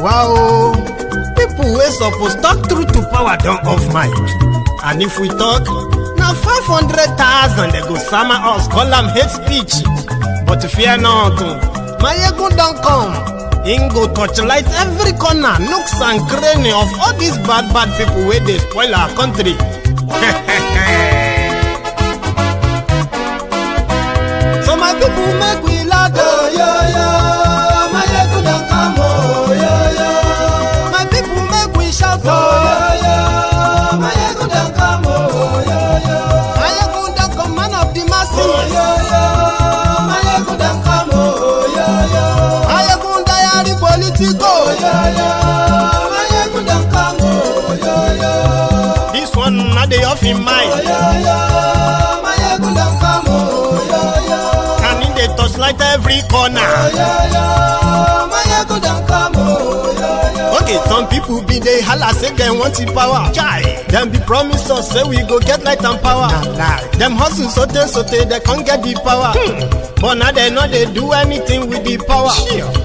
Wow, people wey suppose talk true to power don off mic, and if we talk, na 500,000 they go sama us, call am hate speech. But fear not, Mayegun don come. Him go torchlight every corner, nooks and cranny of all these bad people wey dey spoil our country. So my people make we loud, oh yo yo. Mayegun don come, oh yo yo. My people make we shout, oh yo yo. Mayegun don come, oh yo yo. Mayegun don come, man of the masses, oh yo yo. Mayegun don come, oh yo yo. Mayegun diary politico, oh yo yo. Mayegun don come, oh yo yo. This one na dey off in mind, oh yo yo. Mayegun don come, oh yo yo. Can in dey touchlight every corner, oh yo yo. Mayegun don come, oh yo yo. Okay, some people be dey holla say dem want the power. Chai, dem be promise us say we go get light and power. Dem hustle sote they can't get the power. But now they know they do anything with the power.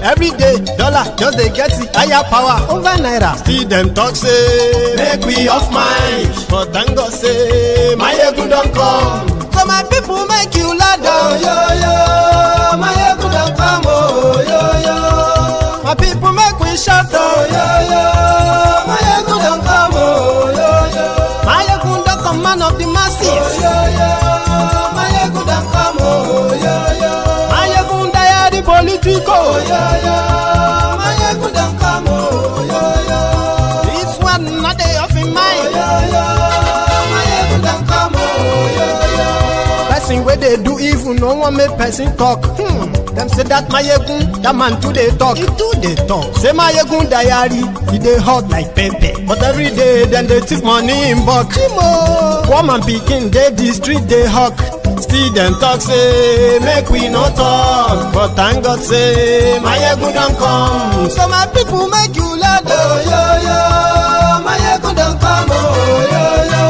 Every day, dollar just they get the higher power over naira. Still them talk say make we off mic, but thank God say Mayegun don come. So my people make you loud, oh yo yo. Mayegun don come, oh yo yo. My people make we shout, oh yo yo. Mayegun don come, oh yo yo. Mayegun don come, man of the masses, oh yo yo. Mayegun don come, oh yo yo. Mayegun diary politico, oh yo yo. Mayegun don come, oh yo yo. This one not dey off in mind, oh yo yo. Mayegun don come, oh yo yo. Person wey dey do evil no wan make person talk. Them say that Mayegun, that man too dey talk. He too dey talk. Say Mayegun diary, he dey hot like pepper. But every day, then they take money in bulk. Poor man pikin, dey the street, dey hawk. Still them talk say, make we no talk. But thank God say, Mayegun don come. So my people make you loud, oh yo yo. Mayegun don come, oh yo yo.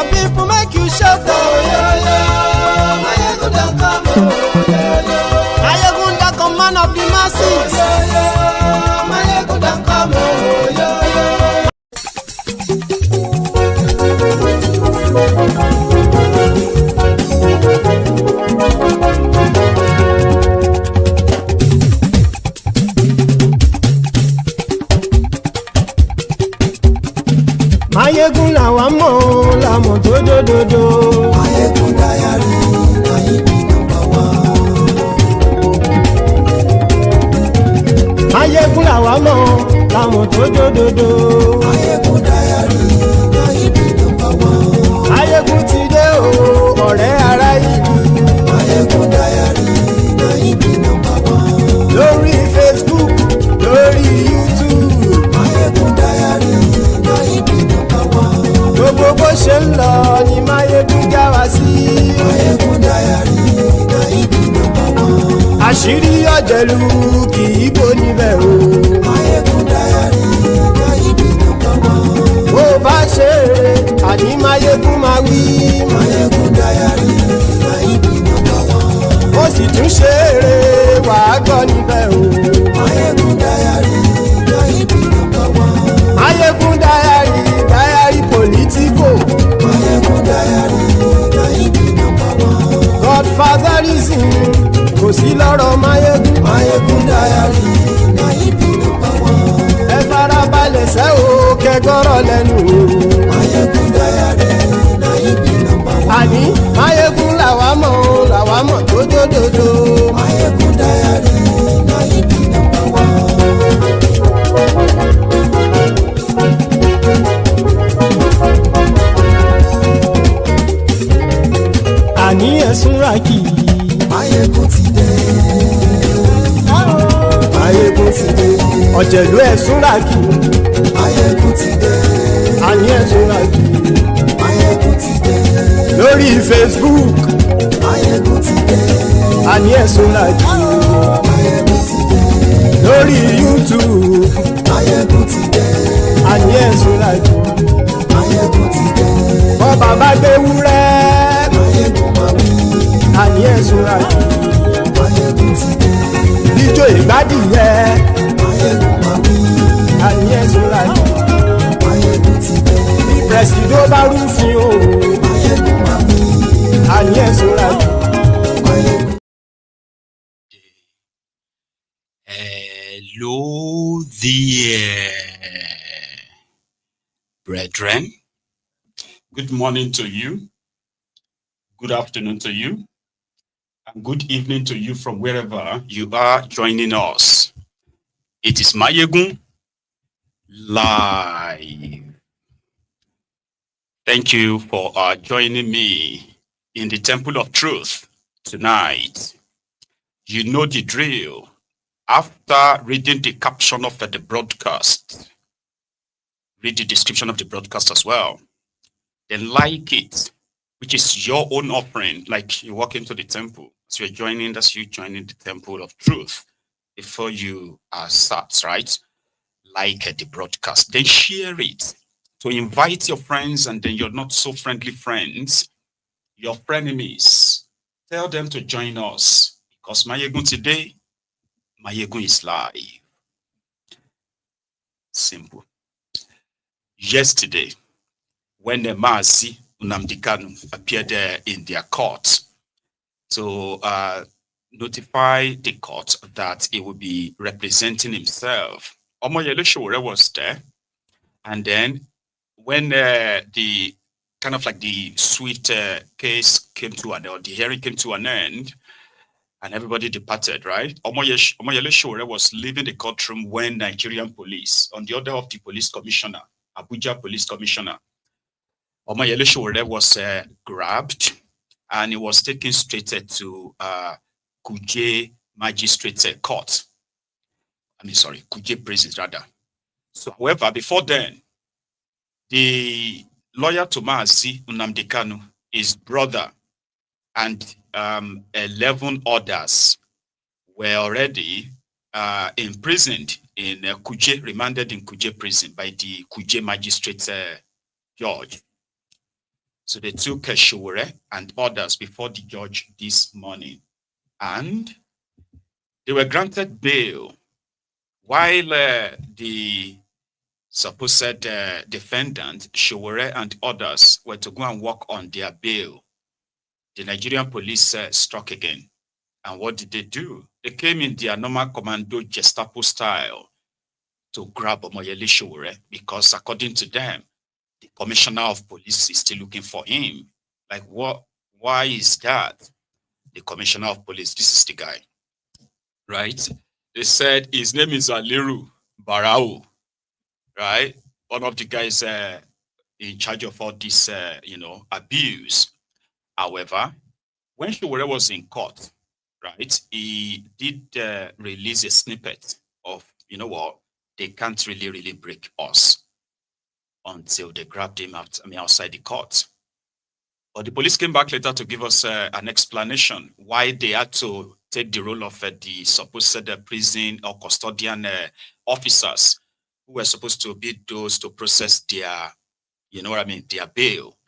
My people make you shout, oh yo yo. Mayegun don come, oh yo yo. Mayegun don come, man of the masses, oh yo yo. Mayegun don come, oh yo yo. Mayegun làwa mọ̀ làmọ̀ tó dòdòdò. Mayegun diary na him be number one. Mayegun làwa mọ̀ làmọ̀ tó dòdòdò. Mayegun diary na him be number one. Mayegun ti dé o ọ̀rẹ́ ara ìlú. Mayegun diary na him be number one. Lórí Facebook, lórí YouTube. Mayegun diary na him be number one. Gbogbo bó ṣe ń lọ ni Mayegun já wa sí. Mayegun diary na him be number one. Àṣírí ọ̀jẹ̀lú kì í bò níbẹ̀ o. Mayegun diary na him be number one. Bó bá ṣe eré àní Mayegun máa wí. Mayegun diary na him be number one. Ó sì tún ṣe eré wàá gbọ́ níbẹ̀ o. Mayegun diary na him be number one. Mayegun diary politico. Mayegun diary na him be number one. Godfatherism kò sí lọ́rọ̀ Mayegun. Mayegun diary na him be number one. Ẹ farabalẹ̀ sẹ́ o kẹgọ́rọ̀ lẹ́nu o. Mayegun diary na him be number one. Àní Mayegun làwa mọ̀ tó dòdòdò. Mayegun diary na him be number one. Àní ẹ̀sùn ràkì. Mayegun ti dé. Mayegun ti dé. Ọ̀jẹ̀lú ẹ̀sùn ràkì. Mayegun ti dé. Àní ẹ̀sùn ràkì. Mayegun ti dé. Lórí Facebook. Mayegun ti dé. Àní ẹ̀sùn ràkì. Mayegun ti dé. Lórí YouTube. Mayegun ti dé. Àní ẹ̀sùn ràkì. gbádìyẹ. Máyégún máa wí. Àníyàn sọ́ra yìí. Máyégún ti dé. Bí pẹ̀sìdó bá rúfin o. Máyégún máa wí. Àníyàn sọ́ra yìí. Máyégún. Hello there, brethren. Good morning to you. Good afternoon to you. And good evening to you from wherever you are joining us. It is Mayegun live. Thank you for joining me in the Temple of Truth tonight. You know the drill. After reading the caption of the broadcast, read the description of the broadcast as well. Then like it, which is your own offering, like you walk into the temple. So you're joining, that's you joining the Temple of Truth before you start, right? Like the broadcast, then share it. So invite your friends and then your not so friendly friends, your frenemies. Tell them to join us because Mayegun today, Mayegun is live. Simple. Yesterday, when the Nnamdi Kanu appeared in their court to notify the court that he would be representing himself, Omoyele Sowore was there. And then when the kind of like the swift case came to an end, or the hearing came to an end, and everybody departed, right? Omoyele Sowore was leaving the courtroom when Nigerian police, on the order of the police commissioner, Abuja police commissioner, Omoyele Sowore was grabbed and he was taken straight to Kuje magistrate court. Kuje prison rather. So, however, before then, the lawyer to Nnamdi Kanu, his brother, and 11 others were already imprisoned in Kuje, remanded in Kuje prison by the Kuje magistrate judge. So they took Sowore and others before the judge this morning, and they were granted bail while the supposed defendant, Sowore and others, were to go and work on their bail. The Nigerian police struck again. And what did they do? They came in their normal commando Gestapo style to grab Omoyele Sowore because according to them, the commissioner of police is still looking for him. Like what? Why is that? The commissioner of police, this is the guy, right? They said his name is Aliru Barao, right? One of the guys in charge of all this, abuse. However, when Sowore was in court, right, he did release a snippet of, you know what, they can't really break us until they grabbed him outside the court. But the police came back later to give us an explanation why they had to take the role of the supposed prison or custodian officers who were supposed to be those to process their, their bail.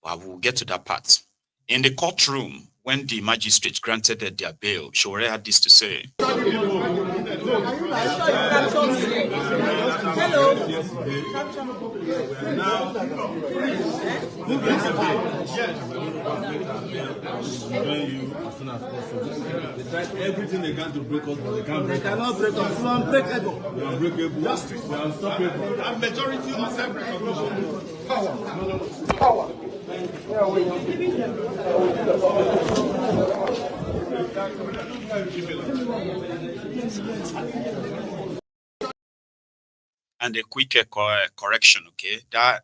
Well, we'll get to that part. In the courtroom, when the magistrate granted their bail, Sowore had this to say. They tried everything they can to break us, but they can't break us. They cannot break us. We are unbreakable. We are unbreakable. Justice. We are unstoppable. And majority of self-recognition. Power. Power. And a quick correction, okay? That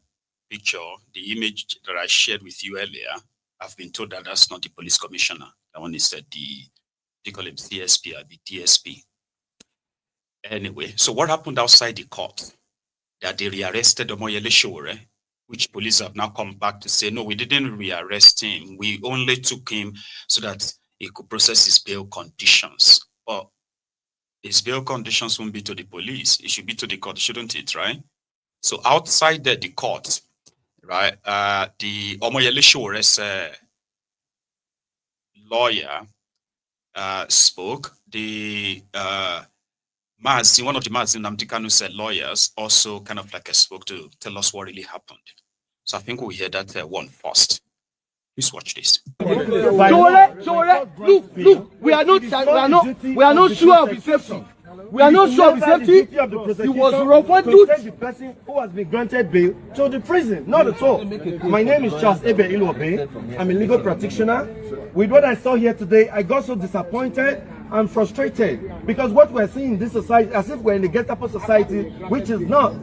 picture, the image that I shared with you earlier, I've been told that that's not the police commissioner. That one is they call him CSP or the DSP. Anyway, so what happened outside the court? That they rearrested Omoyele Sowore, which police have now come back to say, no, we didn't rearrest him. We only took him so that he could process his bail conditions. But his bail conditions won't be to the police. It should be to the court, shouldn't it, right? So outside the court, right, the Omoyele Sowore's lawyer spoke. the Mazi, one of the Mazi Nnamdi Kanu said lawyers also kind of like spoke to tell us what really happened. So I think we'll hear that one first. Please watch this. Sowore, look, we are not sure of his safety. We are not sure of his safety. He was referred to the person who has been granted bail to the prison. Not at all. My name is Charles Ebe Ilobe. I'm a legal practitioner. With what I saw here today, I got so disappointed and frustrated because what we're seeing in this society, as if we're in a Gestapo society, which is not.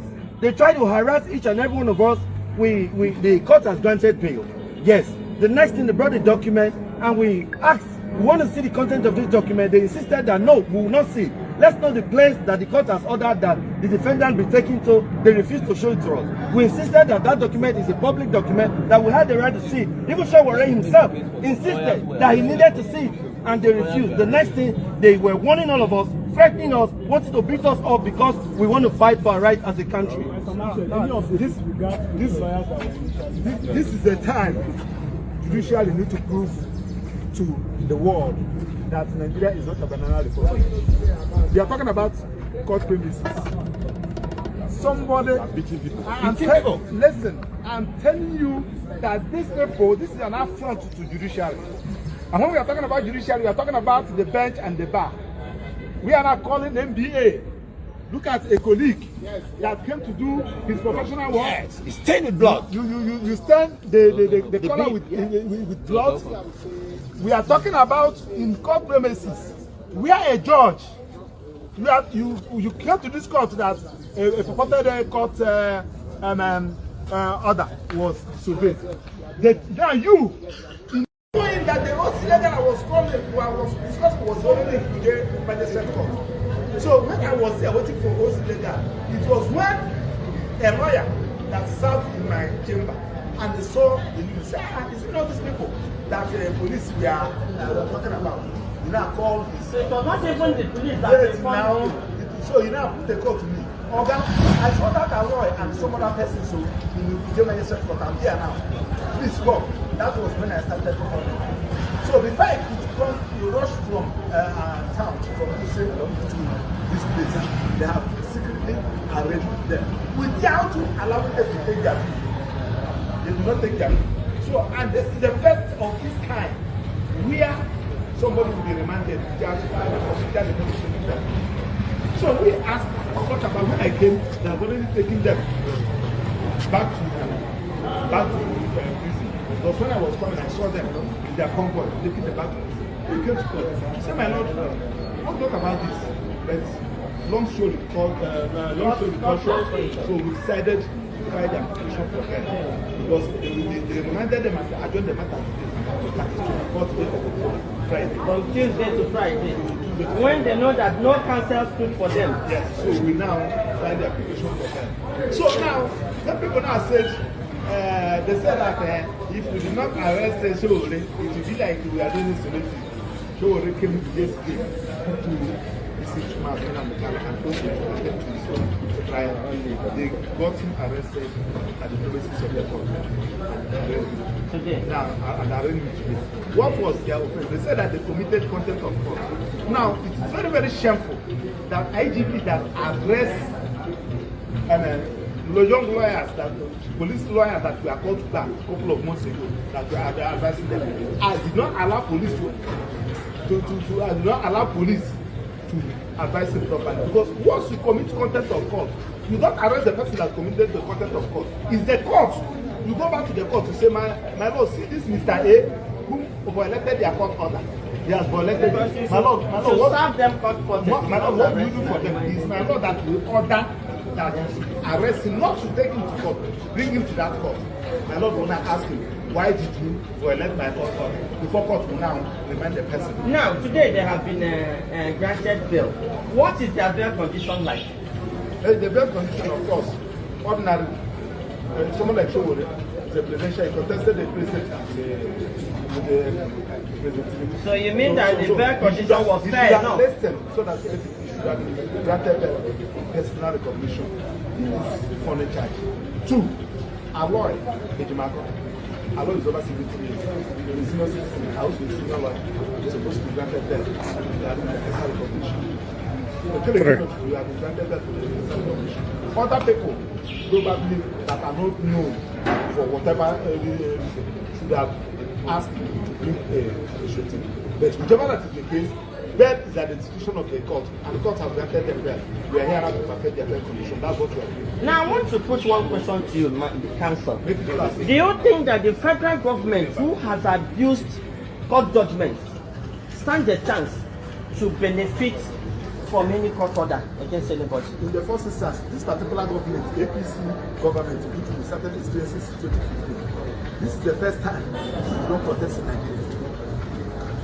They try to harass each and every one of us. The court has granted bail. Yes. The next thing, they brought the document and we asked, we want to see the content of this document. They insisted that no, we will not see. Let's know the place that the court has ordered that the defendant be taken to. They refused to show it to us. We insisted that that document is a public document that we had the right to see. Even Sowore himself insisted that he needed to see it, and they refused. The next thing, they were warning all of us, threatening us, wanting to beat us up because we want to fight for our right as a country. This is the time judiciary need to prove to the world that Nigeria is not a banana republic. We are talking about court premises. Somebody, listen, I'm telling you that this is an affront to judiciary. And when we are talking about judiciary, we are talking about the bench and the bar. We are not calling MBA. Look at a colleague that came to do his professional work. Yes, it's stained with blood. You stain the color with blood. We are talking about in court premises. We are a judge. You came to this court that a purported court order was disobeyed. Now you, knowing that the OCD that I was calling, was discussing, was already in Kuje magistrate court. So when I was there waiting for OCD, it was when a lawyer that served in my chamber and they saw the news, said, is it not these people that police we are talking about? You now call this. So it was not even the police that now. So you now put the call to me. Oga, I saw that lawyer and some other person, so you give me a set for I'm here now. Please go. That was when I started calling. So before I could come, you rush from town, from Use to this place. They have secretly arranged them without allowing them to take their food. They do not take their food. So, and this is the first of this kind where somebody will be remanded just by the hospital. So we asked what about when I came, they have already taken them back to prison. Because when I was coming, I saw them in their convoy taking them back to prison. They came to court. He said, my lord, don't talk about this. But long story short, so we decided to file the application for them. Because they reminded them and adjourned the matter today. That is 24th day of Friday. From Tuesday to Friday. When they know that no counsel stood for them. Yes, so we now file the application for them. So now, some people now said, they said that if we did not arrest Sowore, it would be like we are doing selective. Sowore came yesterday to visit Nnamdi Kanu and told him to attend to his own trial. They got him arrested at the premises of the court. Today. Now, and arraigned him today. What was their offense? They said that they committed contempt of court. Now, it's very, very shameful that IGP that arrests young lawyers, that police lawyers that were called to back a couple of months ago, that were advising them, I did not allow police to advise them properly. Because once you commit contempt of court, you don't arrest the person that committed the contempt of court. It's the court. You go back to the court to say, my lord, see this Mr. A who violated their court order. He has violated it. My lord, what serve them court order? My lord, what do you do for them? It's my lord that will order that arrest him, not to take him to court, bring him to that court. My lord will not ask him, why did you violate my court order? Before court will now remind the person. Now, today they have been granted bail. What is their bail condition like? The bail condition, of course, ordinary. Someone like Sowore is a presidential, he contested the president with the president. So you mean that the bail condition was fair enough? Listen, so that he should have granted personal recognition in this funny charge. 2, our lawyer, Ejimakor, along with other civil citizens, the senior citizen, the house with the senior one, is supposed to be granted that. They are in the extra recognition. We have been granted that for the extra recognition. Other people, probably that are not known for whatever reason, should have asked to bring a shooting. But whichever that is the case, bail is at the discretion of the court, and the court has granted them bail. We are here now to perfect their bail condition. That's what we are doing. Now, I want to put one question to you, Council. Do you think that the federal government, who has abused court judgments, stands a chance to benefit from any court order against anybody? In the first instance, this particular government, APC government, which we started experiencing since 2015, this is the first time we don't protest in Nigeria.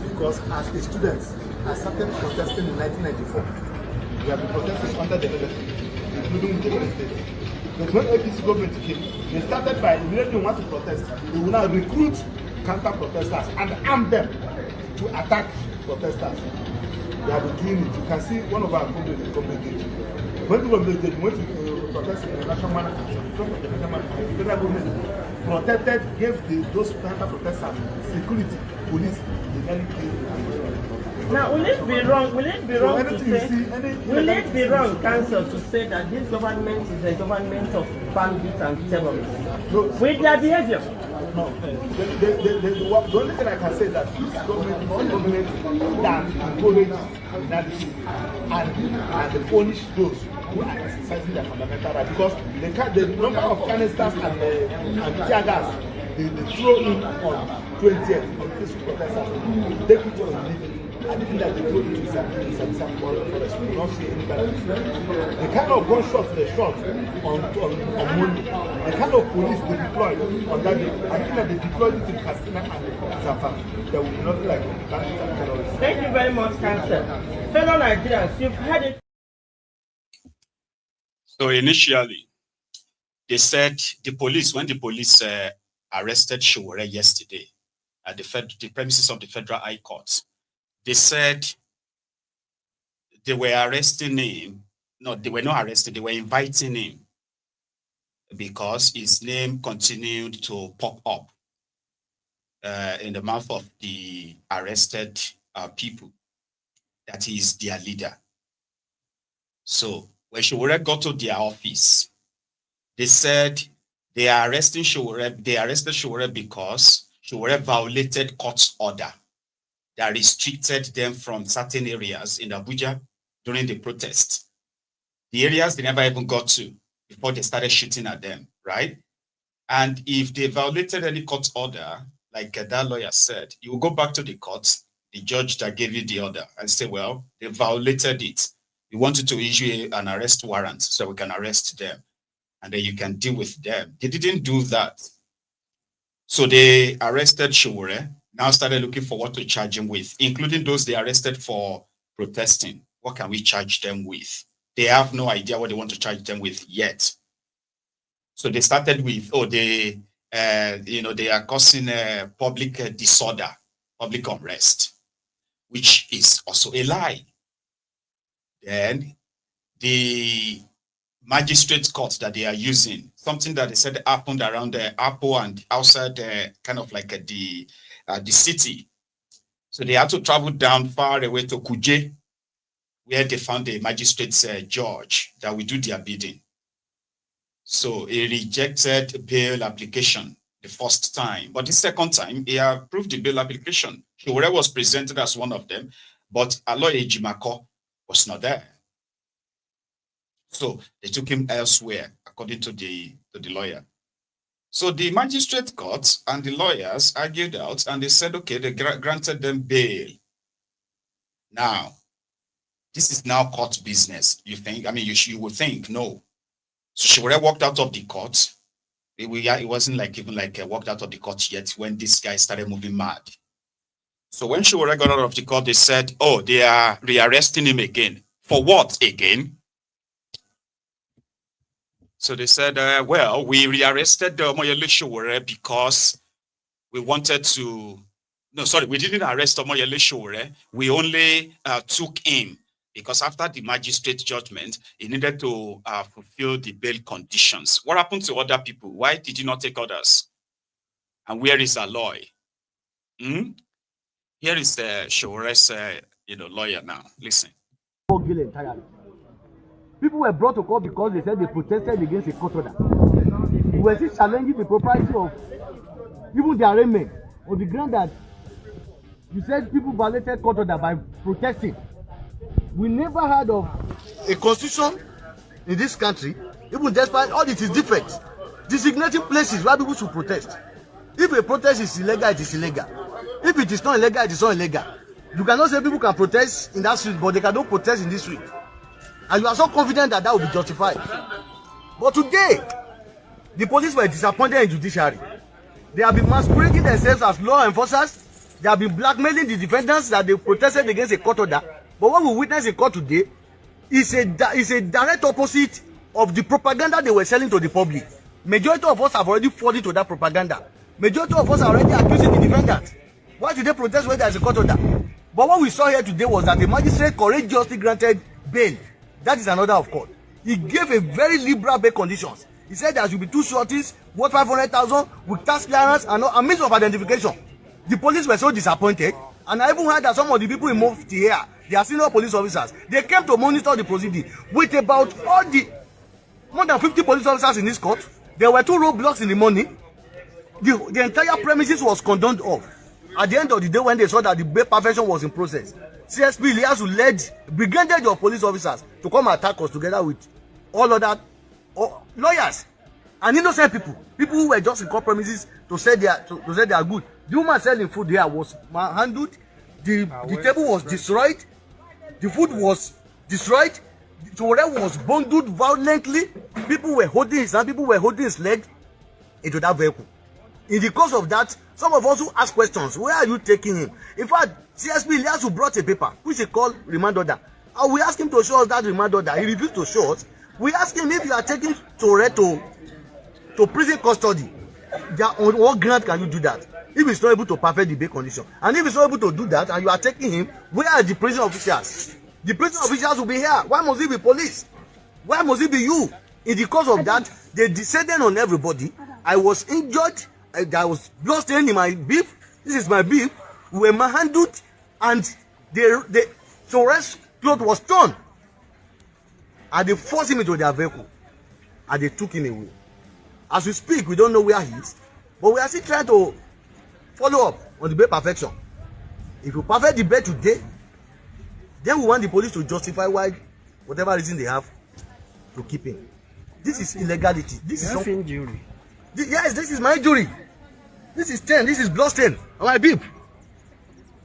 Because as a student, I started protesting in 1994. We have been protesting under the military, including the state. But when APC government came, they started by immediately want to protest. They will now recruit counter-protesters and arm them to attack protesters. They have been doing it. You can see one of our complaints is complaints. When people went to protest in the national management, the federal government protected, gave those counter-protesters security, police, they nearly killed. Now, will it be wrong? Will it be wrong to say? Will it be wrong, Council, to say that this government is a government of bandits and terrorists? No, with their behavior. No. The only thing I can say is that this government is one government that encourages and punish those who are exercising their fundamental right, because the number of canisters and tear gas they throw in on 20th on peaceful protesters, take it or leave it. I think that the road is a forest. We will not see anybody. The kind of gunshots they shot on Monday, the kind of police they deployed on that day, I think that they deployed it in Katsina and Zamfara. There will be nothing like bandits and terrorists. Thank you very much, Council. Fellow Nigerians, you've heard it. So initially, they said when the police arrested Sowore yesterday at the premises of the Federal High Court, they said they were arresting him. No, they were not arresting, they were inviting him because his name continued to pop up in the mouth of the arrested people, that he is their leader. So when Sowore got to their office, they said they are arresting Sowore. They arrested Sowore because Sowore violated court order that restricted them from certain areas in Abuja during the protest. The areas they never even got to before they started shooting at them, right? And if they violated any court order, like that lawyer said, you will go back to the court, the judge that gave you the order, and say, well, they violated it. We wanted to issue an arrest warrant so we can arrest them, and then you can deal with them. They didn't do that. So they arrested Sowore, now started looking for what to charge him with, including those they arrested for protesting. What can we charge them with? They have no idea what they want to charge them with yet. So they started with, they are causing public disorder, public unrest, which is also a lie. Then the magistrate court that they are using, something that they said happened around the Apple and outside kind of like the city. So they had to travel down far away to Kuje, where they found a magistrate's judge that will do their bidding. So he rejected bail application the first time, but the second time he approved the bail application. Sowore was presented as one of them, but Ejimakor was not there. So they took him elsewhere, according to the lawyer. So the magistrate court and the lawyers argued out, and they said, okay, they granted them bail. Now, this is now court business. You think? I mean, you would think, no. So Sowore walked out of the court. It wasn't like even like walked out of the court yet when this guy started moving mad. So when Sowore got out of the court, they said, oh, they are rearresting him again. For what again? So they said, well, we rearrested Omoyele Sowore because we wanted to, we didn't arrest Omoyele Sowore. We only took him because after the magistrate judgment, he needed to fulfill the bail conditions. What happened to other people? Why did you not take others? And where is Aloy? Here is Sowore's lawyer now. Listen. People were brought to court because they said they protested against a court order. We were still challenging the propriety of even the arraignment on the ground that you said people violated court order by protesting. We never heard of a constitution in this country, even despite all its defects, designating places where people should protest. If a protest is illegal, it is illegal. If it is not illegal, it is not illegal. You cannot say people can protest in that street, but they cannot protest in this street. And you are so confident that that will be justified. But today, the police were disappointed in judiciary. They have been masquerading themselves as law enforcers. They have been blackmailing the defendants that they protested against a court order. But what we witness in court today is a direct opposite of the propaganda they were selling to the public. Majority of us have already fallen to that propaganda. Majority of us are already accusing the defendants. Why did they protest when there is a court order? But what we saw here today was that the magistrate courageously granted bail. That is another of court. He gave a very liberal bail conditions. He said there should be 2 shorties worth 500,000 with tax clearance and a means of identification. The police were so disappointed, and I even heard that some of the people in Mufti here, they are senior police officers. They came to monitor the proceeding with about more than 50 police officers in this court. There were 2 roadblocks in the morning. The entire premises was cordoned off. At the end of the day, when they saw that the bail perfection was in process, CSP Iliasu led brigade of police officers to come attack us together with all other lawyers and innocent people who were just in court premises to say they are good. The woman selling food here was handled. The table was destroyed. The food was destroyed. Sowore was bundled violently. People were holding his hand. People were holding his leg into that vehicle. In the course of that, some of us who ask questions, where are you taking him? In fact, CSP Iliasu brought a paper which he called remand order. And we asked him to show us that remand order. He refused to show us. We asked him, if you are taking Sowore to prison custody, on what ground can you do that? If he's not able to perfect the bail condition, and if he's not able to do that, and you are taking him, where are the prison officials? The prison officials will be here. Why must it be police? Why must it be you? In the course of that, they descended on everybody. I was injured. There was blood stain in my bib. This is my bib. We were manhandled, and Sowore's clothes was torn. And they forced him into their vehicle, and they took him away. As we speak, we don't know where he is, but we are still trying to follow up on the bail perfection. If you perfect the bail today, then we want the police to justify why, whatever reason they have, to keep him. This is illegality. This is injury. Yes, this is my injury. This is stain. This is blood stain on my bib.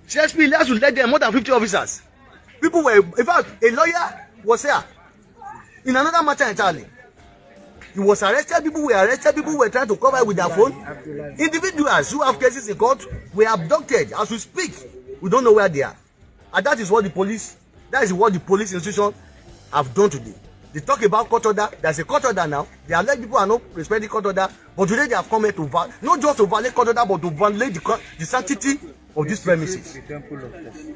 CSP Iliasu led them more than 50 officers. People were, in fact, a lawyer was here. In another matter entirely. He was arrested, people were arrested, people were trying to cover with their phone. Individuals who have cases in court were abducted as we speak. We don't know where they are. And that is what the police institution have done today. They talk about court order. There's a court order now. They alleged people are not respecting court order. But today they have come here to not just to violate court order, but to violate the sanctity of this premises.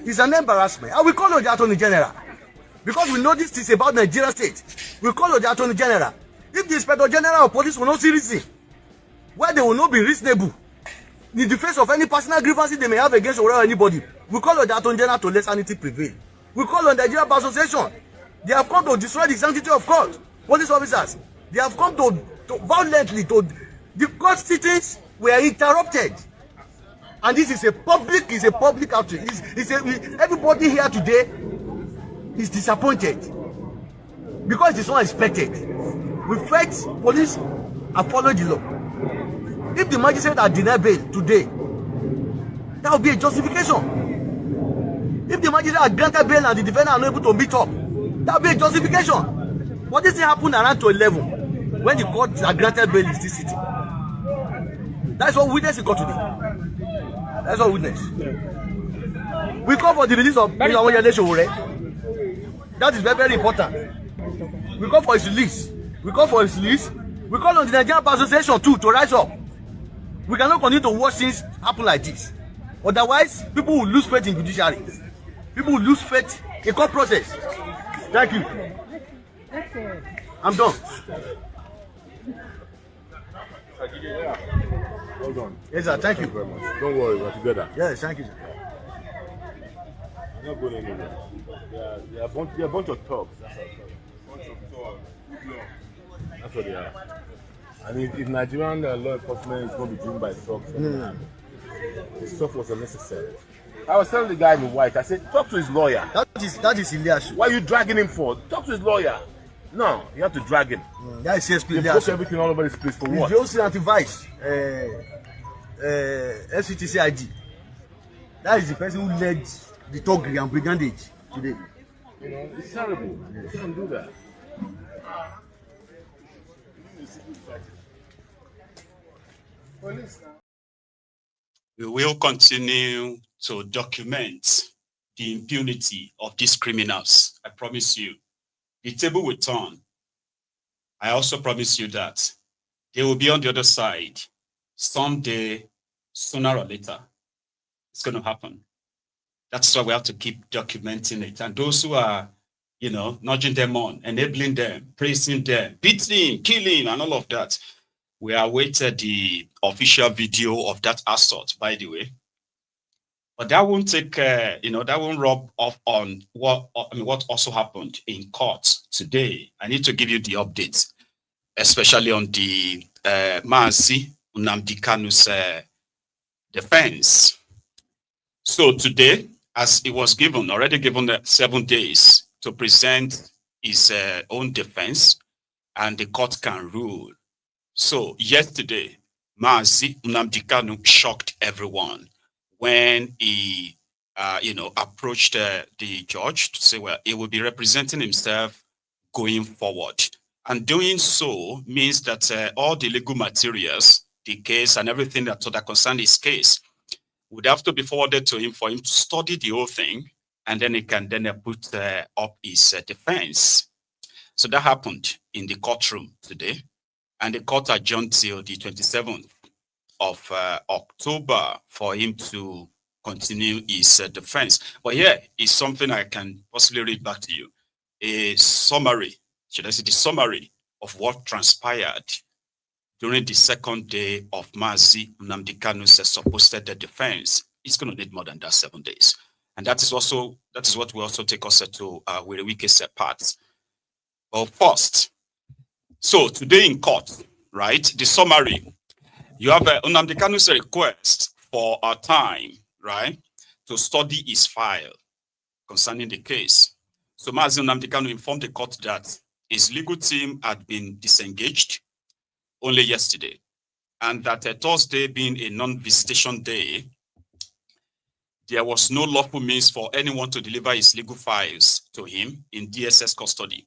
It's an embarrassment. And we call on the Attorney General. Because we know this is about Nigeria State. We call on the Attorney General. If the Inspector General of Police will not see reason, where they will not be reasonable in the face of any personal grievances they may have against or anybody, we call on the Attorney General to let sanity prevail. We call on the Nigeria Bar Association. They have come to destroy the sanctity of court. Police officers, they have come to violently to the court sittings were interrupted. And this is a public outrage. Everybody here today is disappointed because it is not expected. We fight police and follow the law. If the magistrate had denied bail today, that would be a justification. If the magistrate had granted bail and the defendant are not able to meet up, that would be a justification. But this thing happened around to 11 when the court had granted bail in this city. That's what we witness in court today. That's what we witness. We call for the release of Omoyele Sowore. That is very, very important. We call for his release. We call for his release. We call on the Nigerian Bar Association too to rise up. We cannot continue to watch things happen like this. Otherwise, people will lose faith in judiciary. People will lose faith in court process. Thank you. I'm done. Yeah. Hold on. Yes, sir. Thank you very much. Don't worry, we're together. Yes, thank you, sir. I'm not going anywhere. They're a bunch of thugs. That's what they are. And if Nigerian law enforcement is going to be driven by thugs, this stuff was unnecessary. I was telling the guy in Wike, I said, talk to his lawyer. That is Elias. Why are you dragging him for? Talk to his lawyer. No, you have to drag him. That is CSP You Elias. push everything all over this place for what? He's the OC anti-vice, FCTC ID. That is the person who led the Togri and brigandage today. You know, it's terrible. You shouldn't do that. We will continue to document the impunity of these criminals. I promise you. The table will turn. I also promise you that they will be on the other side someday, sooner or later. It's going to happen. That's why we have to keep documenting it. And those who are, nudging them on, enabling them, praising them, beating, killing, and all of that, we awaited the official video of that assault, by the way. But that won't take, that won't rub off on what also happened in court today. I need to give you the updates, especially on the Nnamdi Kanu's defense. So today, as it was already given 7 days to present his own defense, and the court can rule. So yesterday, Nnamdi Kanu shocked everyone when he, approached the judge to say, well, he will be representing himself going forward. And doing so means that all the legal materials, the case and everything that concerned his case would have to be forwarded to him for him to study the whole thing, and then he can put up his defense. So that happened in the courtroom today, and the court adjourned till the 27th of October for him to continue his defense. But here is something I can possibly read back to you. A summary, should I say the summary of what transpired during the second day of Nnamdi Kanu's supposed defense. It's going to need more than that 7 days. And that is what will also take us to Wike's part. Well, first, so today in court, right, the summary, you have Nnamdi Kanu's request for a time, right, to study his file concerning the case. So Nnamdi Kanu informed the court that his legal team had been disengaged only yesterday, and that Thursday being a non-visitation day, there was no lawful means for anyone to deliver his legal files to him in DSS custody.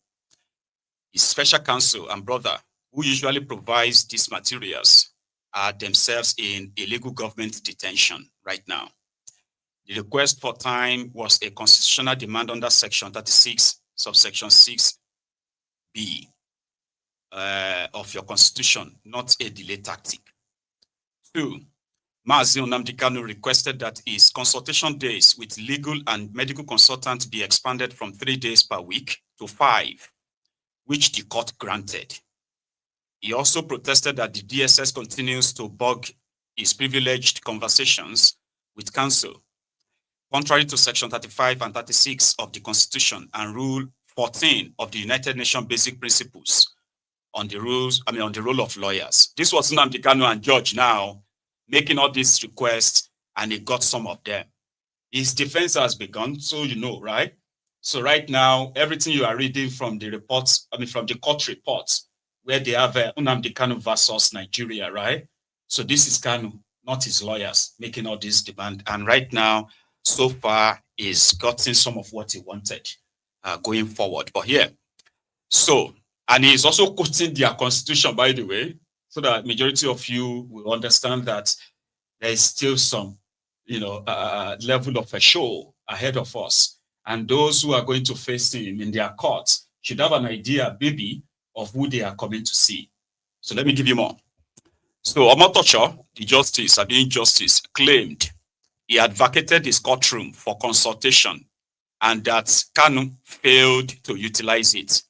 His special counsel and brother, who usually provides these materials, are themselves in illegal government detention right now. The request for time was a constitutional demand under Section 36, subsection 6B of your constitution, not a delay tactic. 2, Nnamdi Kanu requested that his consultation days with legal and medical consultants be expanded from 3 days per week to 5, which the court granted. He also protested that the DSS continues to bug his privileged conversations with counsel, contrary to Section 35 and 36 of the Constitution and Rule 14 of the United Nations Basic Principles on the role of lawyers. This was Nnamdi Kanu and Judge now making all these requests, and he got some of them. His defense has begun, so you know, right? So right now, everything you are reading from the reports, from the court reports, where they have Nnamdi Kanu versus Nigeria, right? So this is Kanu, not his lawyers, making all these demands. And right now, so far, he's gotten some of what he wanted going forward. But here, so, and he's also quoting their constitution, by the way, so that majority of you will understand that there is still some, level of a show ahead of us. And those who are going to face him in their courts should have an idea, maybe, of who they are coming to see. So let me give you more. So Omotocho, the justice, claimed he had vacated his courtroom for consultation and that Kanu failed to utilize it.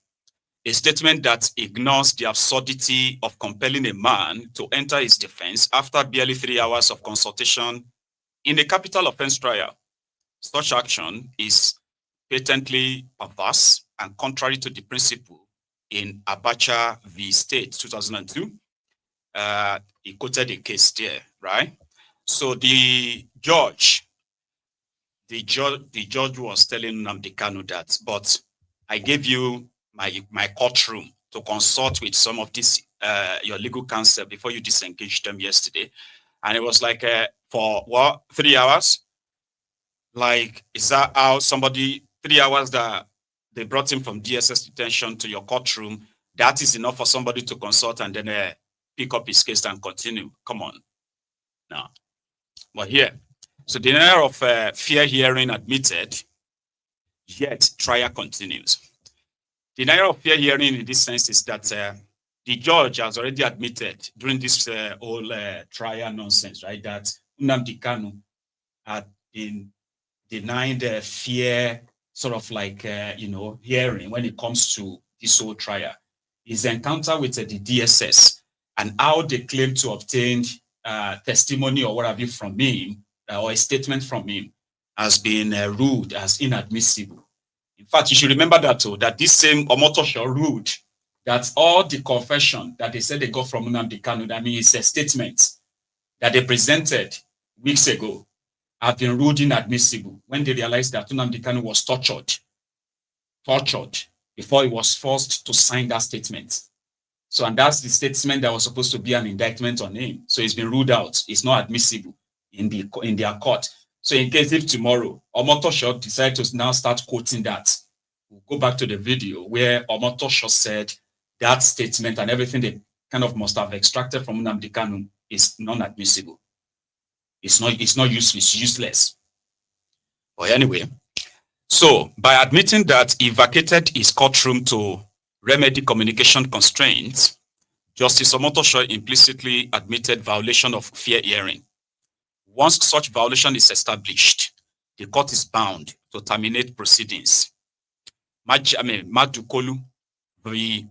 a statement that ignores the absurdity of compelling a man to enter his defense after barely 3 hours of consultation in a capital offense trial. Such action is patently perverse and contrary to the principle in Abacha v. State 2002. He quoted a case there, right? So the judge was telling Nnamdi Kanu that, but I gave you my courtroom to consult with some of this your legal counsel before you disengaged them yesterday. And it was like, for what, 3 hours? Like, is that how somebody, 3 hours that they brought him from DSS detention to your courtroom, that is enough for somebody to consult and then pick up his case and continue? Come on. No. But here, so the denier of fair hearing admitted, yet trial continues. The denier of fair hearing in this sense is that the judge has already admitted during this whole trial nonsense, right, that Nnamdi Kanu had been denying the fair sort of like, hearing when it comes to this whole trial. His encounter with the DSS and how they claim to obtain testimony or what have you from him, or a statement from him, has been ruled as inadmissible. In fact, you should remember that too, that this same Omotosho ruled that all the confession that they said they got from Nnamdi Kanu, that means it's a statement that they presented weeks ago, have been ruled inadmissible when they realized that Nnamdi Kanu was tortured before he was forced to sign that statement. So, and that's the statement that was supposed to be an indictment on him. So it's been ruled out. It's not admissible in their court. So in case if tomorrow Omotosho decides to now start quoting that, we'll go back to the video where Omotosho said that statement and everything they kind of must have extracted from Nnamdi Kanu is non-admissible. It's not useful, it's useless. But anyway, so by admitting that he vacated his courtroom to remedy communication constraints, Justice Omotosho implicitly admitted violation of fair hearing. Once such violation is established, the court is bound to terminate proceedings. Koolu v.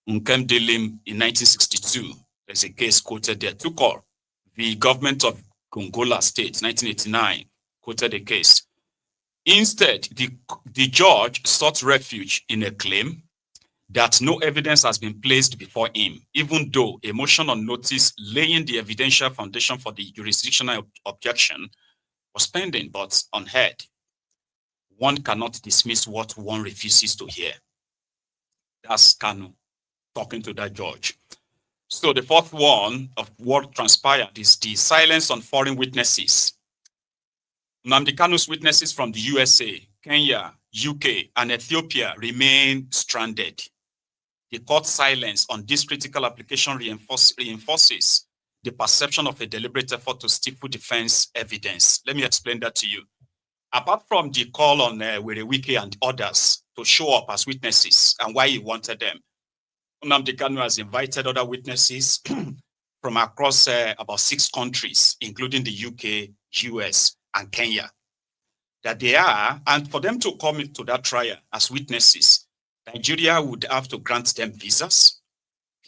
Nkemdelim in 1962, there's a case quoted there. Tukor v. Government of Gongola State, 1989, quoted a case. Instead, the judge sought refuge in a claim that no evidence has been placed before him, even though a motion on notice laying the evidential foundation for the jurisdictional objection was pending but unheard. One cannot dismiss what one refuses to hear. That's Kanu talking to that judge. So the fourth one of what transpired is the silence on foreign witnesses. Nnamdi Kanu's witnesses from the USA, Kenya, UK, and Ethiopia remain stranded. The court silence on this critical application reinforces the perception of a deliberate effort to stifle defense evidence. Let me explain that to you. Apart from the call on Wike and others to show up as witnesses and why he wanted them, Nnamdi Kanu has invited other witnesses from across about 6 countries, including the UK, US, and Kenya, that they are, and for them to come into that trial as witnesses, Nigeria would have to grant them visas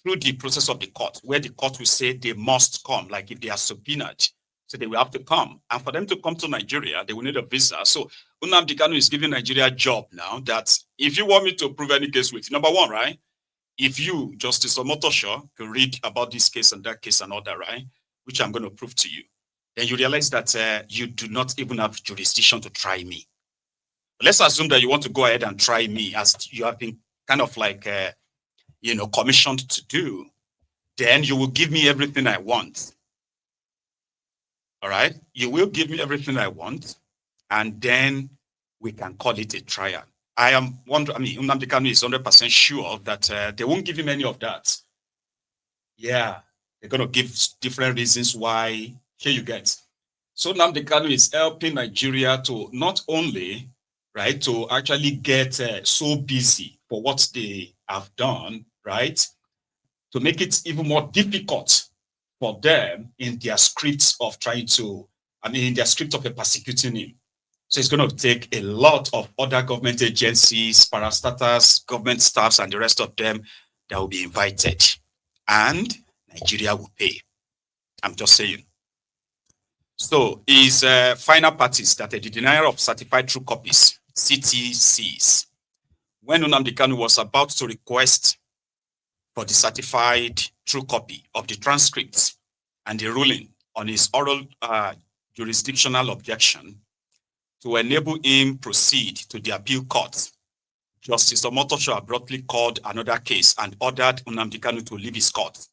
through the process of the court, where the court will say they must come, like if they are subpoenaed, so they will have to come. And for them to come to Nigeria, they will need a visa. So Nnamdi Kanu is giving Nigeria a job now that if you want me to prove any case with, number one, right? If you, Justice Omotosho, can read about this case and that case and all that, right? Which I'm going to prove to you, then you realize that you do not even have jurisdiction to try me. Let's assume that you want to go ahead and try me as you have been kind of like, commissioned to do. Then you will give me everything I want. All right? You will give me everything I want, and then we can call it a trial. Nnamdi Kanu is 100% sure that they won't give him any of that. Yeah, they're going to give different reasons why. Here you get. So Nnamdi Kanu is helping Nigeria to not only, right, to actually get so busy for what they have done, right, to make it even more difficult for them in their scripts of trying to, in their script of persecuting him. So it's going to take a lot of other government agencies, parastatals, government staffs, and the rest of them that will be invited. And Nigeria will pay. I'm just saying. So his final parties that are the denial of certified true copies, CTCs. When Nnamdi Kanu was about to request for the certified true copy of the transcripts and the ruling on his oral jurisdictional objection to enable him proceed to the appeal court, Justice Omotosho abruptly called another case and ordered Nnamdi Kanu to leave his court,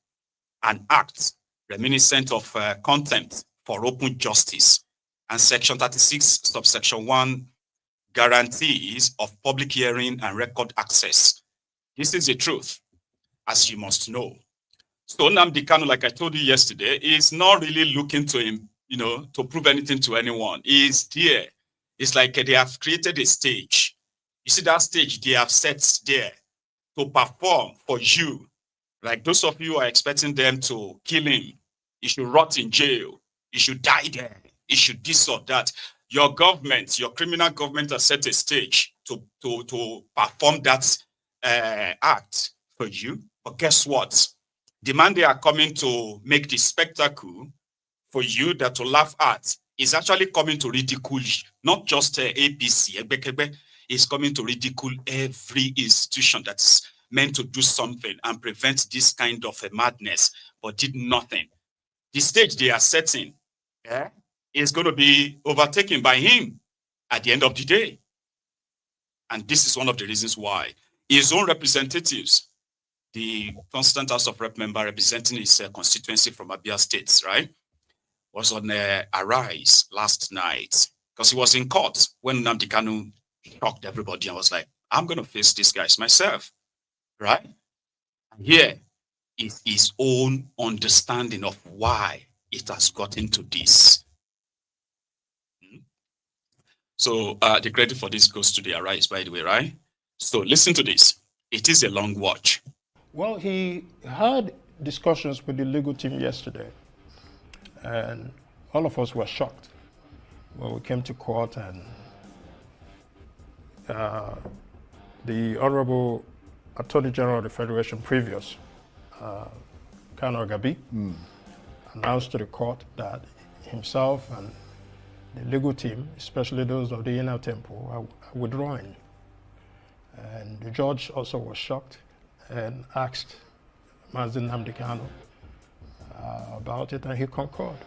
an act reminiscent of contempt for open justice and Section 36, subsection 1, guarantees of public hearing and record access. This is the truth, as you must know. So Nnamdi Kanu, like I told you yesterday, is not really looking to him, to prove anything to anyone. He's there. It's like they have created a stage. You see that stage they have set there to perform for you. Like those of you who are expecting them to kill him, he should rot in jail, he should die there, he should this or that. Your government, your criminal government has set a stage to perform that act for you. But guess what? The man they are coming to make the spectacle for you that to laugh at is actually coming to ridicule not just APC, is coming to ridicule every institution that's meant to do something and prevent this kind of a madness, but did nothing. The stage they are setting is going to be overtaken by him at the end of the day. And this is one of the reasons why his own representatives, the constant House of Rep member representing his constituency from Abia State, right, was on Arise last night because he was in court when Nnamdi Kanu shocked everybody and was like, I'm going to face these guys myself, right? And here is his own understanding of why it has gotten to this. So the credit for this goes to the Arise, by the way, right? So listen to this. It is a long watch. Well, he had discussions with the legal team yesterday, and all of us were shocked when we came to court and the Honorable Attorney General of the Federation previous, Kanu Agabi, announced to the court that himself and the legal team, especially those of the Inner Temple, are withdrawing. And the judge also was shocked and asked Mazi Nnamdi Kanu about it, and he concurred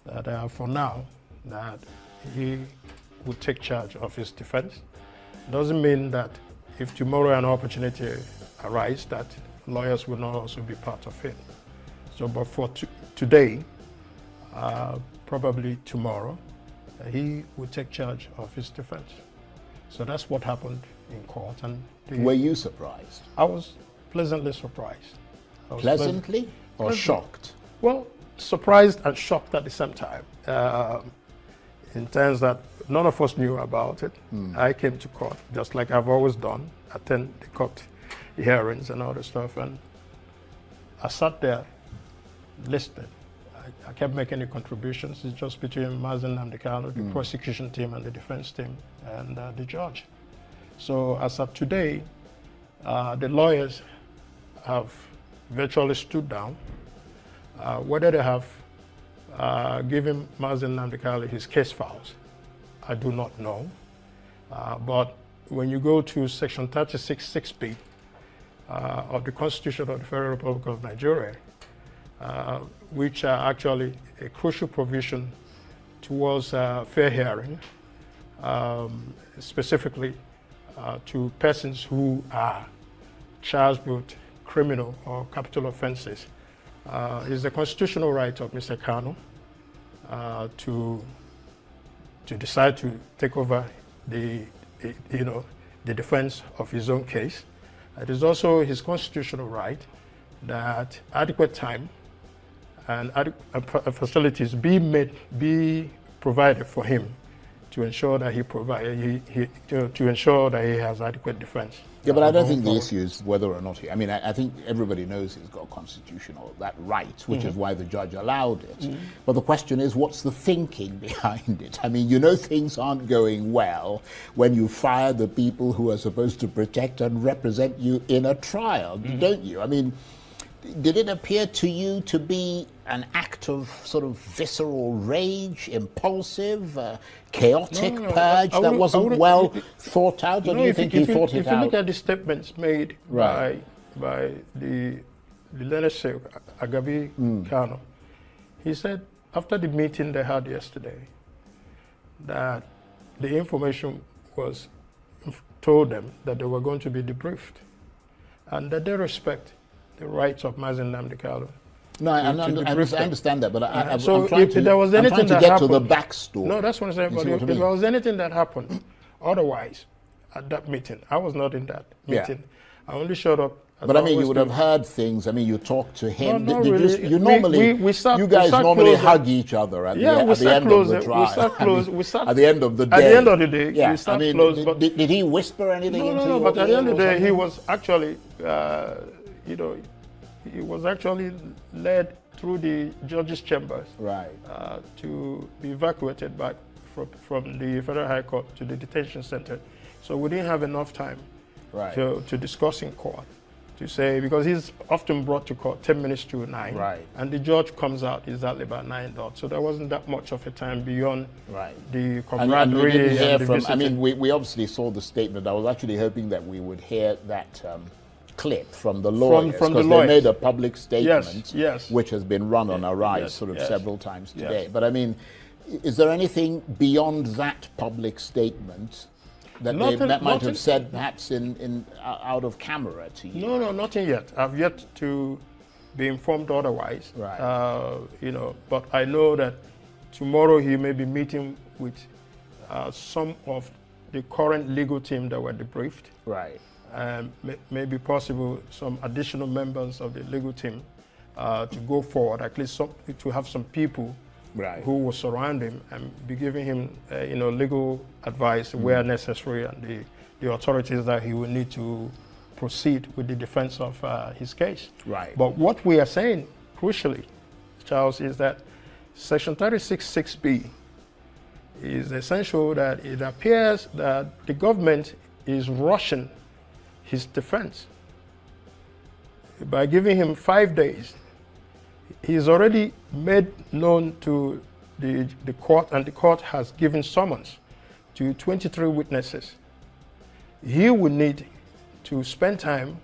that for now that he would take charge of his defense. Doesn't mean that if tomorrow an opportunity arises that lawyers will not also be part of it. So, but for today, probably tomorrow, he would take charge of his defense. So that's what happened in court. And were you surprised? I was pleasantly surprised. Pleasantly or shocked? Well, surprised and shocked at the same time. In terms that none of us knew about it. I came to court, just like I've always done, attend the court hearings and all the stuff, and I sat there, listening. I kept making the contributions. It's just between Mazi Nnamdi Kanu, the prosecution team and the defense team, and the judge. So as of today, the lawyers have virtually stood down. Whether they have given Mazi Nnamdi Kanu his case files, I do not know. But when you go to Section 36(6)(b) of the Constitution of the Federal Republic of Nigeria, which are actually a crucial provision towards fair hearing, specifically to persons who are charged with criminal or capital offenses, is the constitutional right of Mr. Kanu to decide to take over the defense of his own case. It is also his constitutional right that adequate time and facilities be provided for him to ensure that he to ensure that he has adequate defense. Yeah, but I don't think the issue is whether or not I mean, I think everybody knows he's got constitutional that right, which is why the judge allowed it. But the question is, what's the thinking behind it? I mean, you know things aren't going well when you fire the people who are supposed to protect and represent you in a trial, don't you? I mean, did it appear to you to be an act of sort of visceral rage, impulsive, chaotic purge that wasn't well thought out? Or do you think he thought it out? If you look at the statements made by the leadership, Nnamdi Kanu, he said after the meeting they had yesterday that the information was told them that they were going to be debriefed and that they respect the rights of Mazen Nnamdi Kanu. No, I understand that, but I'm so trying if there was anything to that get happened, to the backstory. No, that's what I'm saying. But if there was anything that happened otherwise at that meeting, I was not in that meeting. I only showed up. But I mean, you would have heard things. I mean, you talked to him. No, really. You guys normally hug each other at the end of the trial. We sat at the end of the day. At the end of the day, we sat close. But did he whisper anything into No, your but at the end of the day, something? he was actually, he was actually led through the judge's chambers to be evacuated back from the Federal High Court to the detention center. So we didn't have enough time to discuss in court, to say, because he's often brought to court 10 minutes to 9, and the judge comes out exactly about 9 dot. So there wasn't that much of a time beyond the camaraderie. And we didn't hear from, I mean, we obviously saw the statement. I was actually hoping that we would hear that clip from the lawyers, because they made a public statement, which has been run on a rise several times today. But I mean, is there anything beyond that public statement that that might have said perhaps in out of camera to you? No, nothing yet. I've yet to be informed otherwise. But I know that tomorrow he may be meeting with some of the current legal team that were debriefed. Maybe possible some additional members of the legal team to go forward, at least to have some people who will surround him and be giving him legal advice where necessary, and the authorities that he will need to proceed with the defense of his case. But what we are saying, crucially, Charles, is that Section 36(6)(b) is essential, that it appears that the government is rushing his defense by giving him 5 days. He's already made known to the court, and the court has given summons to 23 witnesses. He will need to spend time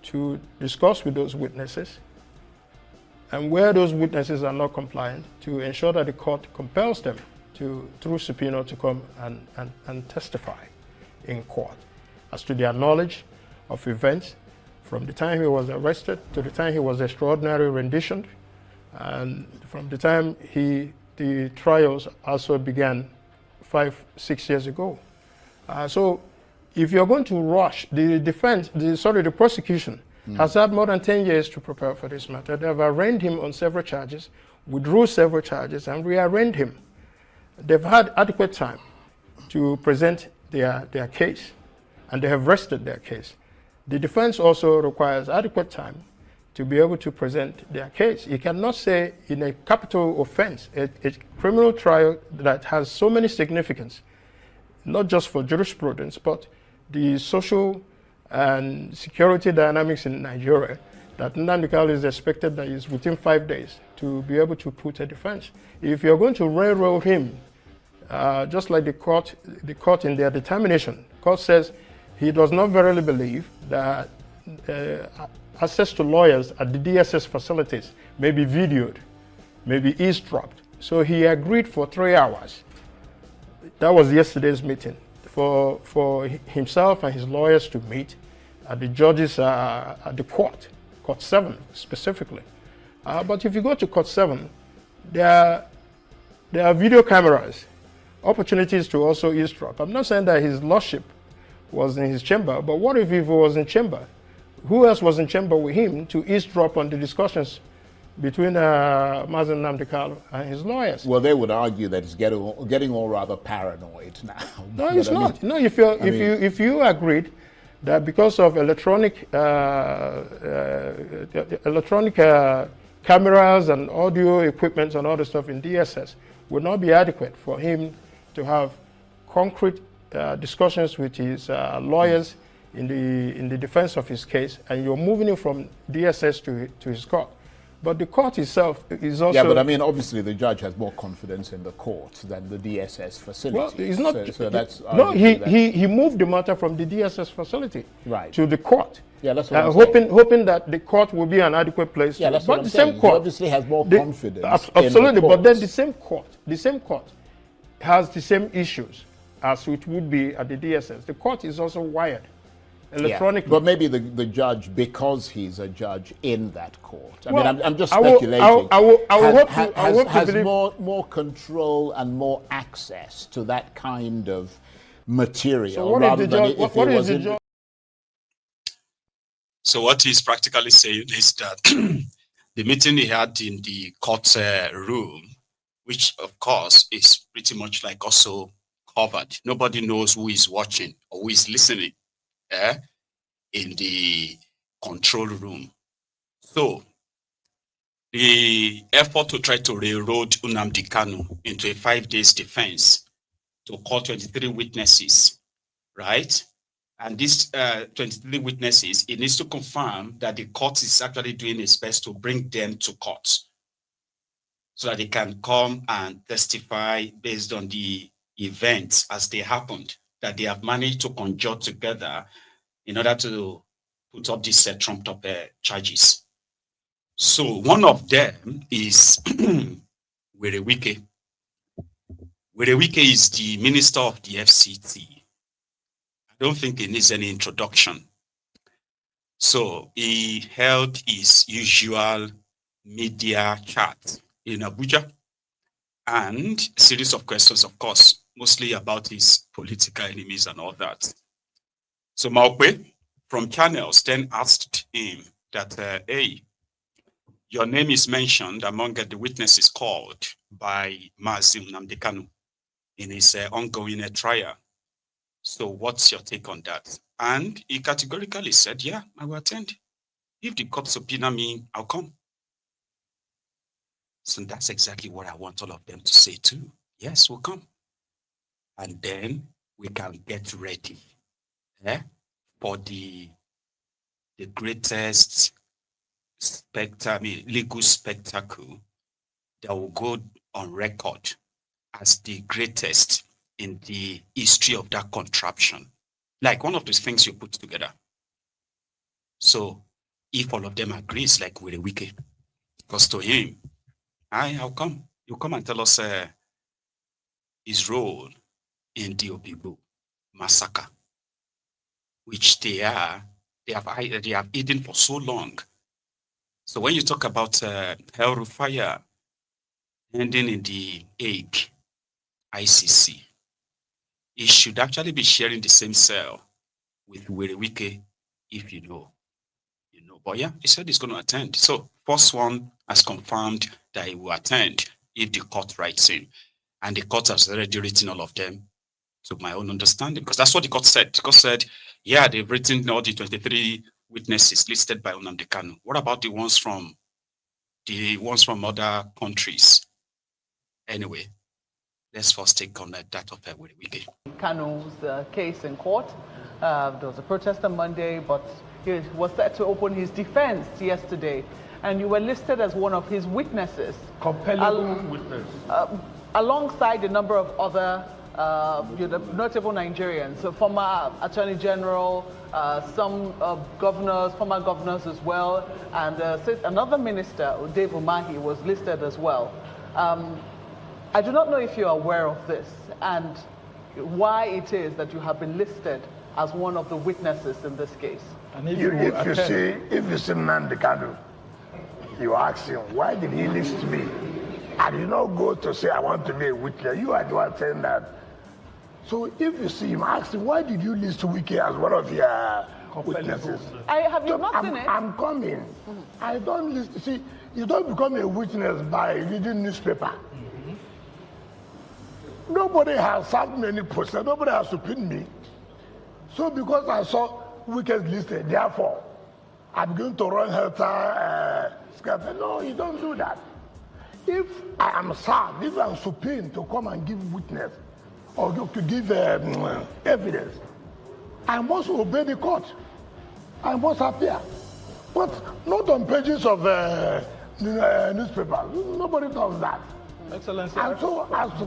to discuss with those witnesses, and where those witnesses are not compliant, to ensure that the court compels them through subpoena to come and testify in court as to their knowledge of events from the time he was arrested to the time he was extraordinary renditioned, and from the time the trials also began 5-6 years ago. So if you're going to rush, the prosecution has had more than 10 years to prepare for this matter. They've arraigned him on several charges, withdrew several charges, and rearraigned him. They've had adequate time to present their case, and they have rested their case. The defense also requires adequate time to be able to present their case. You cannot say in a capital offense, a criminal trial that has so many significance, not just for jurisprudence, but the social and security dynamics in Nigeria, that Nnamdi Kanu is expected that is within 5 days to be able to put a defense. If you're going to railroad him, just like the court in their determination, court says he does not verily believe that access to lawyers at the DSS facilities may be videoed, may be eavesdropped. So he agreed for 3 hours. That was yesterday's meeting, for himself and his lawyers to meet at the judges at the court 7 specifically. But if you go to court 7, there are video cameras, opportunities to also eavesdrop. I'm not saying that his lordship was in his chamber, but what if he was in chamber? Who else was in chamber with him to eavesdrop on the discussions between Mazen Nnamdi Kanu and his lawyers. Well, they would argue that it's getting all rather paranoid now. No, it's not. No, if you agreed that because of electronic cameras and audio equipment and all the stuff in DSS would not be adequate for him to have concrete discussions with his lawyers in the defense of his case, and you're moving him from DSS to his court. But the court itself is also... Yeah, but I mean, obviously the judge has more confidence in the court than the DSS facility. Well, it's not... So that's... No, he moved the matter from the DSS facility to the court. Yeah, that's what I'm saying. Hoping that the court will be an adequate place. Yeah, that's but what the I'm saying. same court... He obviously has more confidence absolutely, in the but then the same court has the same issues as it would be at the DSS. The court is also wired electronically. Yeah, but maybe the judge, because he's a judge in that court, I well, mean, I'm just speculating, has more control and more access to that kind of material. So what is the judge? What is the judge? So what he's practically saying is that the meeting he had in the court room, which of course is pretty much like also covered. Nobody knows who is watching or who is listening in the control room. So the effort to try to railroad Nnamdi Kanu into a 5 days defense to call 23 witnesses, right? And these 23 witnesses, it needs to confirm that the court is actually doing its best to bring them to court so that they can come and testify based on the events as they happened, that they have managed to conjure together in order to put up these trumped up charges. So one of them is Wike. Wike is the minister of the FCT. I don't think he needs any introduction. So he held his usual media chat in Abuja and a series of questions, of course, mostly about his political enemies and all that. So Maokwe from Channels then asked him that, hey, your name is mentioned among the witnesses called by Mazen Nnamdi Kanu in his ongoing trial. So what's your take on that? And he categorically said, yeah, I will attend. If the court subpoena me, I'll come. So that's exactly what I want all of them to say too. Yes, we'll come. And then we can get ready for the greatest legal spectacle that will go on record as the greatest in the history of that contraption. Like one of those things you put together. So if all of them agrees, like with Wike, because to him, I'll come. You come and tell us his role in the Obibo massacre, which they have hidden for so long. So when you talk about hellfire ending in the Hague, ICC, he should actually be sharing the same cell with Wike, if you know. But yeah, he said he's going to attend. So first one has confirmed that he will attend if the court writes in. And the court has already written all of them, to my own understanding, because that's what the court said. The court said, yeah, they've written all the 23 witnesses listed by Nnamdi Kanu. What about the ones from other countries? Anyway, let's first take on that of Wike. Kanu's case in court. There was a protest on Monday, but he was set to open his defense yesterday, and you were listed as one of his witnesses. Compelling witness. Alongside a number of other notable Nigerians, so former Attorney General, some governors, former governors as well, and another minister, Dave Umahi, was listed as well. I do not know if you're aware of this and why it is that you have been listed as one of the witnesses in this case. And if you see Nnamdi Kanu, you ask him, why did he list me? I did not go to say I want to be a witness. You are the one saying that. So if you see him, ask him, why did you list Wike as one of your witnesses? Have you not seen it? I'm coming. I don't list. See, You don't become a witness by reading newspaper. Nobody has served me any process. Nobody has subpoenaed me. So because I saw wicked listed, therefore, I'm going to run helter skelter. No, you don't do that. If I am served, if I'm subpoenaed to come and give witness or to give evidence, I must obey the court. I must appear. But not on pages of newspaper. Nobody does that. Excellency. And so as to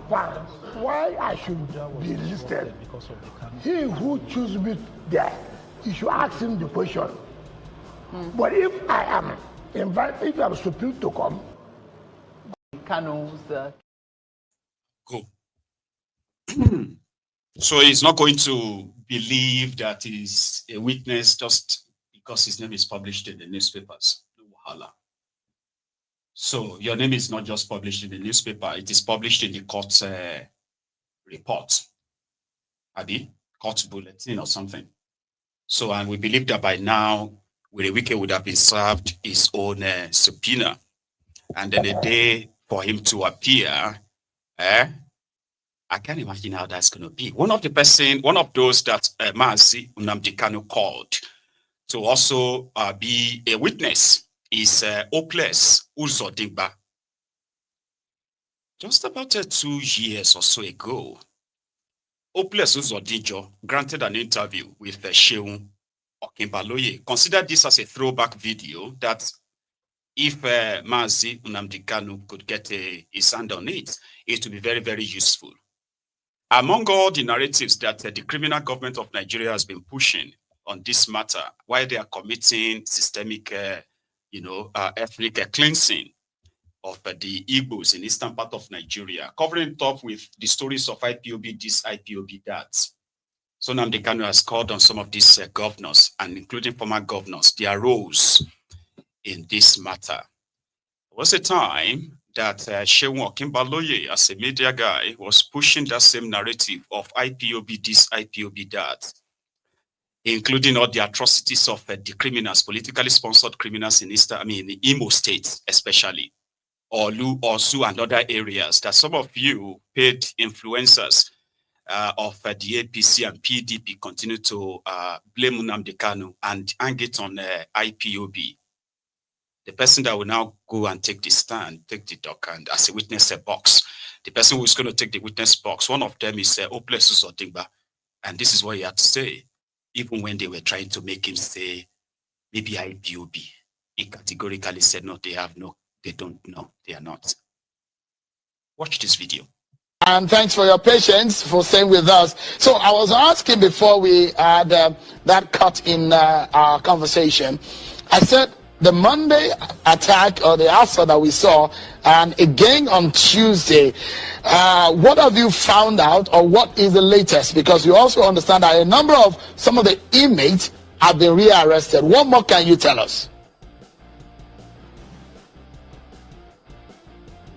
why I should be listed, he who chooses me there, you should ask him the question. But if I am invited, if I'm supposed to come, Kanu's Go. So he's not going to believe that he's a witness just because his name is published in the newspapers. No wahala. So your name is not just published in the newspaper, it is published in the court report. Abi, court bulletin or something. So, and we believe that by now, Wike would have been served his own subpoena. And then a day for him to appear, I can't imagine how that's going to be. One of those that Mazi Nnamdi Kanu called to also be a witness is Hopeless Uzodimba. Just about 2 years or so ago, Hopeless Uzodinjo granted an interview with Sheung Okinbaloye. Consider this as a throwback video that if Mazi Nnamdi Kanu could get his hand on it, it would be very, very useful. Among all the narratives that the criminal government of Nigeria has been pushing on this matter, while they are committing systemic ethnic cleansing of the Igbos in eastern part of Nigeria, covering it up with the stories of IPOB this, IPOB that. So Nnamdi Kanu has called on some of these governors, and including former governors, their roles in this matter. There was a time that Sheung Okinbaloye, as a media guy, was pushing that same narrative of IPOB this, IPOB that, including all the atrocities of the criminals, politically sponsored criminals in Imo State, especially, Olu, Osu, and other areas that some of you paid influencers of the APC and PDP continue to blame Nnamdi Kanu and hang it on IPOB. The person that will now go and take the stand, take the dock, and as a witness box, the person who is going to take the witness box, one of them is Hopeless Uzodimba, and this is what he had to say. Even when they were trying to make him say, maybe IPOB, he categorically said, no, they don't know, they are not. Watch this video. And thanks for your patience for staying with us. So I was asking before we had that cut in our conversation, I said the Monday attack or the assault that we saw, and again on Tuesday, what have you found out, or what is the latest? Because you also understand that a number of some of the inmates have been rearrested. What more can you tell us?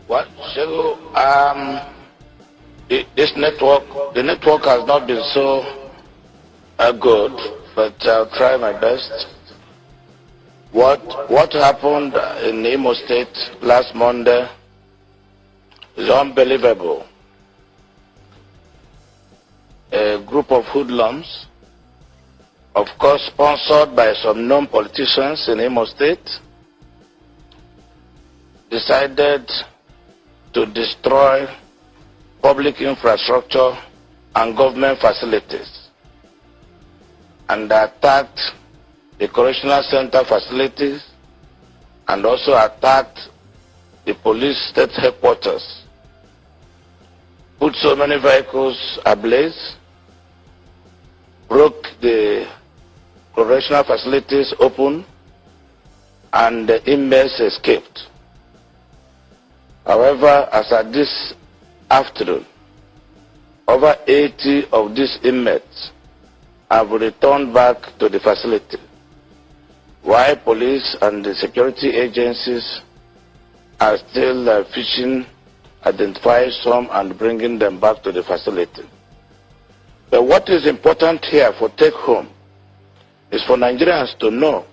What? So, the network has not been so good, but I'll try my best. What happened in Imo State last Monday is unbelievable. A group of hoodlums, of course sponsored by some known politicians in Imo State, decided to destroy public infrastructure and government facilities, and attacked the correctional center facilities, and also attacked the police state headquarters, put so many vehicles ablaze, broke the correctional facilities open, and the inmates escaped. However, as at this afternoon, over 80 of these inmates have returned back to the facility, while police and the security agencies are still fishing, identifying some and bringing them back to the facility. But what is important here for take home is for Nigerians to know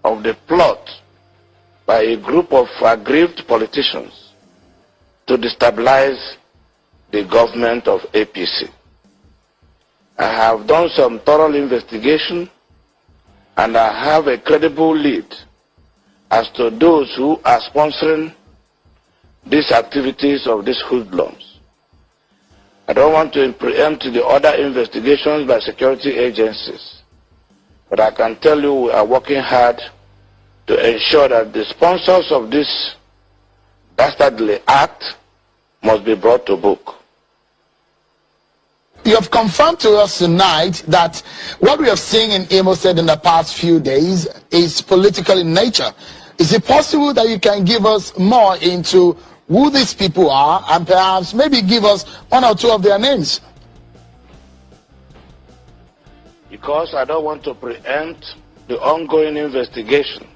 of the plot by a group of aggrieved politicians to destabilize the government of APC. I have done some thorough investigation and I have a credible lead as to those who are sponsoring these activities of these hoodlums. I don't want to preempt the other investigations by security agencies, but I can tell you we are working hard to ensure that the sponsors of this dastardly act must be brought to book. You have confirmed to us tonight that what we have seen in Imo State in the past few days is political in nature. Is it possible that you can give us more into who these people are and perhaps maybe give us one or two of their names? Because I don't want to preempt the ongoing investigation,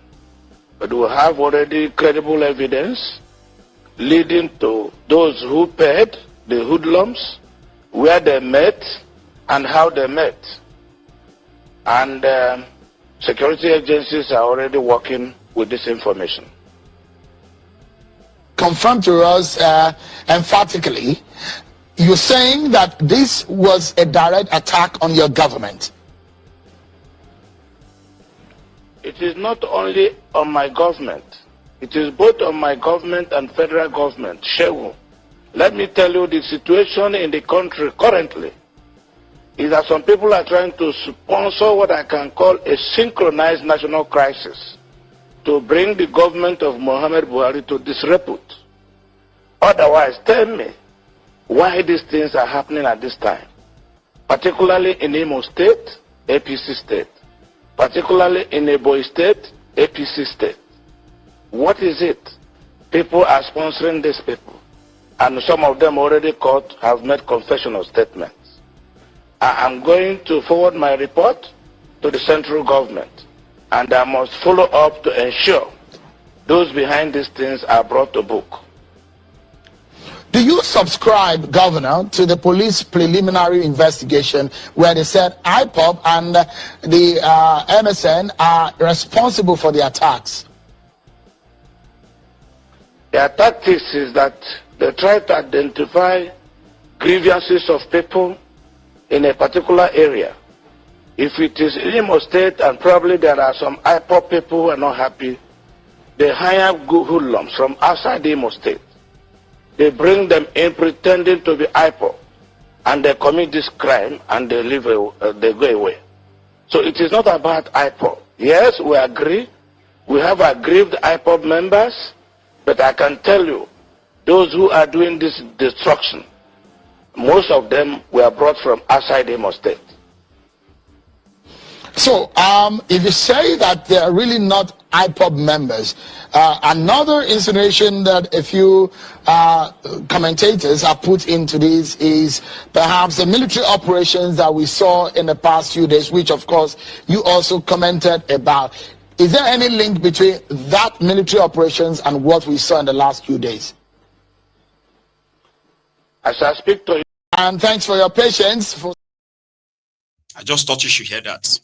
but we have already credible evidence leading to those who paid the hoodlums, where they met and how they met. And security agencies are already working with this information. Confirm to us emphatically, you're saying that this was a direct attack on your government. It is not only on my government. It is both on my government and federal government. Shehu, let me tell you, the situation in the country currently is that some people are trying to sponsor what I can call a synchronized national crisis to bring the government of Muhammad Buhari to disrepute. Otherwise, tell me why these things are happening at this time, particularly in Imo State, APC State, particularly in Ebonyi State, APC State. What is it? People are sponsoring these people, and some of them already caught have made confessional statements. I am going to forward my report to the central government, and I must follow up to ensure those behind these things are brought to book. Do you subscribe, Governor, to the police preliminary investigation where they said IPOB and the MSN are responsible for the attacks? Their tactics is that they try to identify grievances of people in a particular area. If it is Imo State and probably there are some IPOB people who are not happy, they hire hoodlums from outside Imo State. They bring them in pretending to be IPOB, and they commit this crime and they they go away. So it is not about IPOB. Yes, we agree. We have aggrieved IPOB members, but I can tell you, those who are doing this destruction, most of them were brought from outside Imo State. So, if you say that they are really not IPOB members, another insinuation that a few commentators have put into this is perhaps the military operations that we saw in the past few days, which of course you also commented about. Is there any link between that military operations and what we saw in the last few days? As I speak to you, and thanks for your patience. I just thought you should hear that.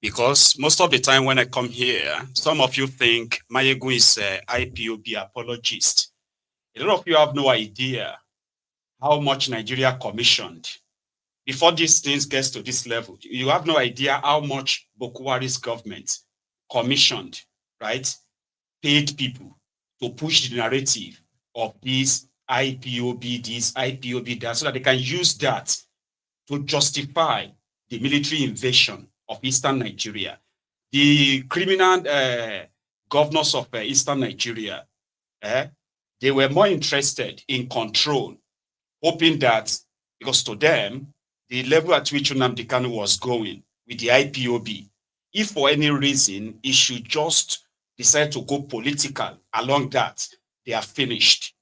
Because most of the time when I come here, some of you think Mayegun is an IPOB apologist. A lot of you have no idea how much Nigeria commissioned. Before these things gets to this level, you have no idea how much Bokwari's government commissioned, right? Paid people to push the narrative of this IPOB that, so that they can use that to justify the military invasion of Eastern Nigeria. The criminal governors of Eastern Nigeria, they were more interested in control, hoping that, because to them, the level at which Nnamdi Kanu was going with the IPOB, if for any reason he should just decide to go political along that, they are finished.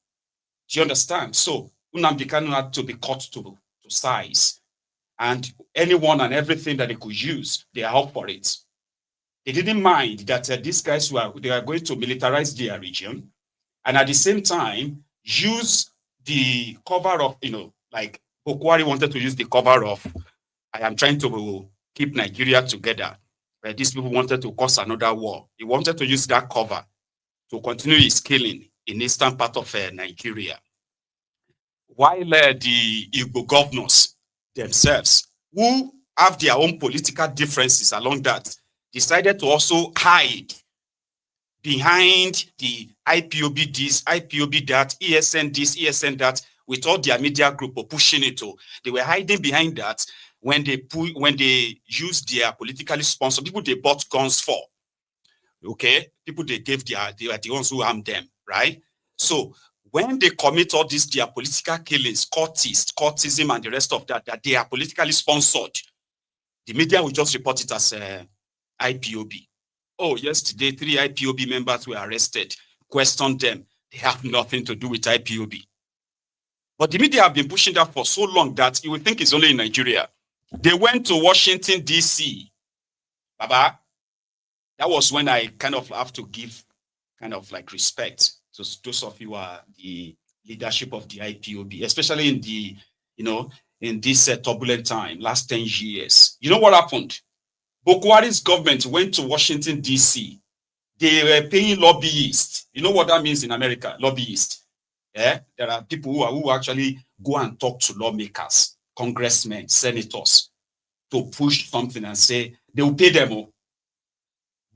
Do you understand? So Nnamdi Kanu had to be cut to size. And anyone and everything that they could use, they are up for it. They didn't mind that these guys they are going to militarize their region, and at the same time use the cover of, like Bokwari wanted to use the cover of, I am trying to keep Nigeria together. These people wanted to cause another war. He wanted to use that cover to continue his killing in eastern part of Nigeria. While the Igbo governors themselves, who have their own political differences along that, decided to also hide behind the IPOB this, IPOB that, ESN this, ESN that, with all their media group or pushing it. They were hiding behind that when they used their politically sponsored people they bought guns for. Okay, people they gave they are the ones who harmed them, right? So when they commit all these their political killings, courtism, and the rest of that they are politically sponsored, the media will just report it as IPOB. Oh, yesterday 3 IPOB members were arrested. Question them. They have nothing to do with IPOB. But the media have been pushing that for so long that you would think it's only in Nigeria. They went to Washington, D.C. Baba, that was when I kind of have to give kind of like respect to those of you who are the leadership of the IPOB, especially in the, in this turbulent time, last 10 years. You know what happened? Buhari's government went to Washington, D.C. They were paying lobbyists. You know what that means in America, lobbyists? Yeah? There are people who actually go and talk to lawmakers, congressmen, senators, to push something and say they will pay them all.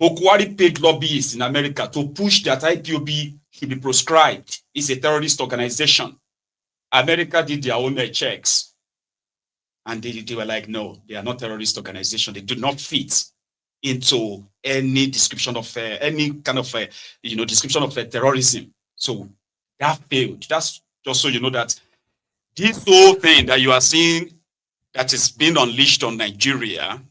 Buhari paid lobbyists in America to push that IPOB should be proscribed. It's a terrorist organization. America did their own checks. And they were like, no, they are not terrorist organization. They do not fit into any description of any kind of description of terrorism. So that failed. That's just so you know that this whole thing that you are seeing that is being unleashed on Nigeria,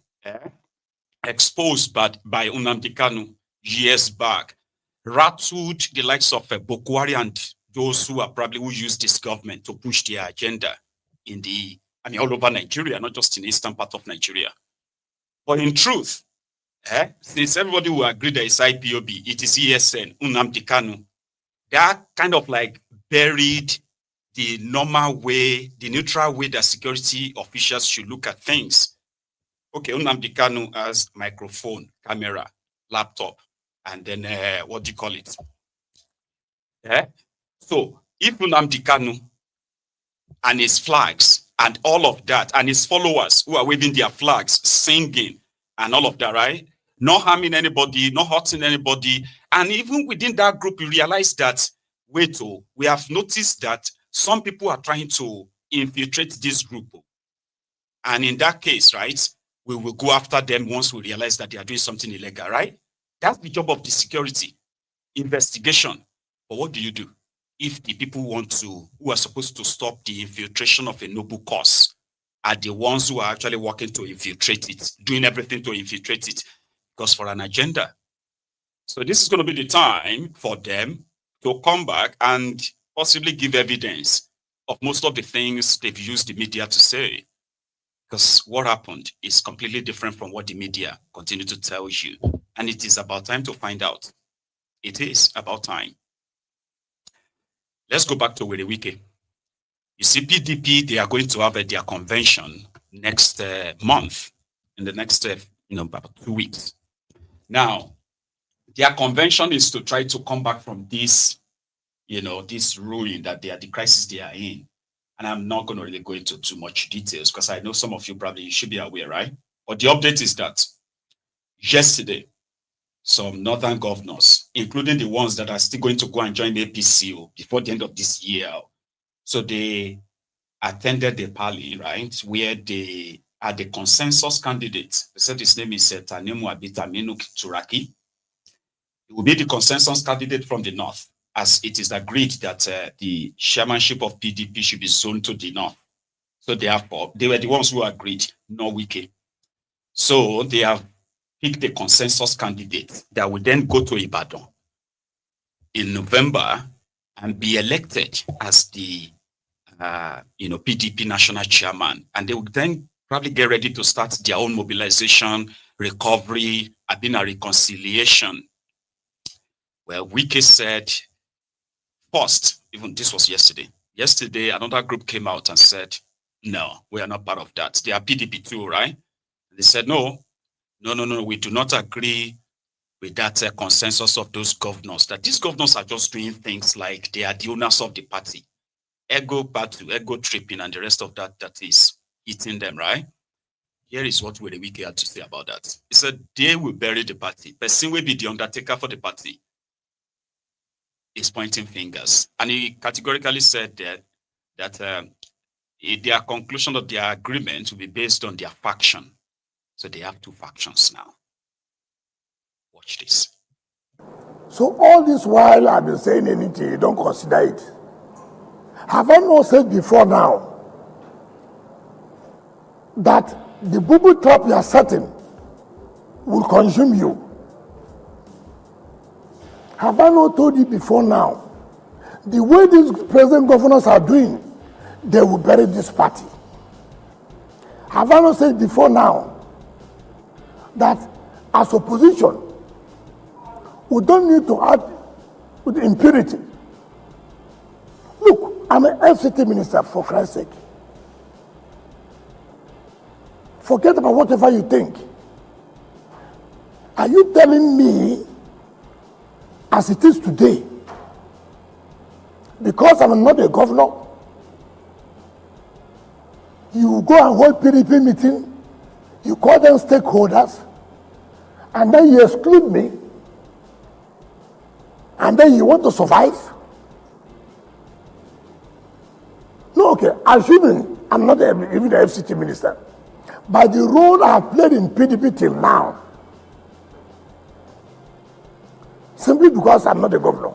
exposed by Nnamdi Kanu years back, rattled the likes of Buhari and those who use this government to push their agenda in all over Nigeria, not just in the eastern part of Nigeria. But in truth, since everybody will agree that it's IPOB, it is ESN, Nnamdi Kanu, that kind of like buried the normal way, the neutral way that security officials should look at things. Okay, Nnamdi Kanu has microphone, camera, laptop, and then what do you call it? So if Nnamdi Kanu and his flags and all of that, and his followers who are waving their flags, singing, and all of that, right? Not harming anybody, not hurting anybody. And even within that group, you realize that, we have noticed that some people are trying to infiltrate this group. And in that case, right, we will go after them once we realize that they are doing something illegal, right? That's the job of the security, investigation. But what do you do if the people who are supposed to stop the infiltration of a noble cause are the ones who are actually working to infiltrate it, doing everything to infiltrate it, because for an agenda? So this is going to be the time for them to come back and possibly give evidence of most of the things they've used the media to say. Because what happened is completely different from what the media continue to tell you. And it is about time to find out. It is about time. Let's go back to Wike. You see, PDP, they are going to have their convention next month, in the next, about 2 weeks. Now, their convention is to try to come back from this, this ruin that the crisis they are in. And I'm not going to really go into too much details because I know some of you probably should be aware, right? But the update is that yesterday, some northern governors, including the ones that are still going to go and join the APC before the end of this year. So they attended the party, right, where they are the consensus candidate. They said his name is Tanemu Abitaminu Turaki. He will be the consensus candidate from the north, as it is agreed that the chairmanship of PDP should be zoned to the north. So therefore, they were the ones who agreed, no Wike. So they have pick the consensus candidate that will then go to Ibadan in November and be elected as the PDP national chairman. And they will then probably get ready to start their own mobilization, recovery, and a reconciliation. Well, Wike said first, even this was yesterday. Yesterday, another group came out and said, no, we are not part of that. They are PDP too, right? They said, no, we do not agree with that consensus of those governors, that these governors are just doing things like they are the owners of the party. Ego battle, ego tripping, and the rest of that is eating them, right? Here is what Wike had to say about that. He said, they will bury the party. Person will be the undertaker for the party. He's pointing fingers. And he categorically said that their conclusion of their agreement will be based on their faction. So they have 2 factions now. Watch this. So all this while I've been saying anything, you don't consider it. Have I not said before now that the booby trap you are setting will consume you? Have I not told you before now, the way these present governors are doing, they will bury this party? Have I not said before now that as opposition, we don't need to act with impunity? Look, I'm an FCT minister, for Christ's sake. Forget about whatever you think. Are you telling me, as it is today, because I'm not a governor, you go and hold PDP meeting, you call them stakeholders, and then you exclude me, and then you want to survive? No, okay, assuming I'm not even the FCT minister, by the role I have played in PDP till now, simply because I'm not a governor,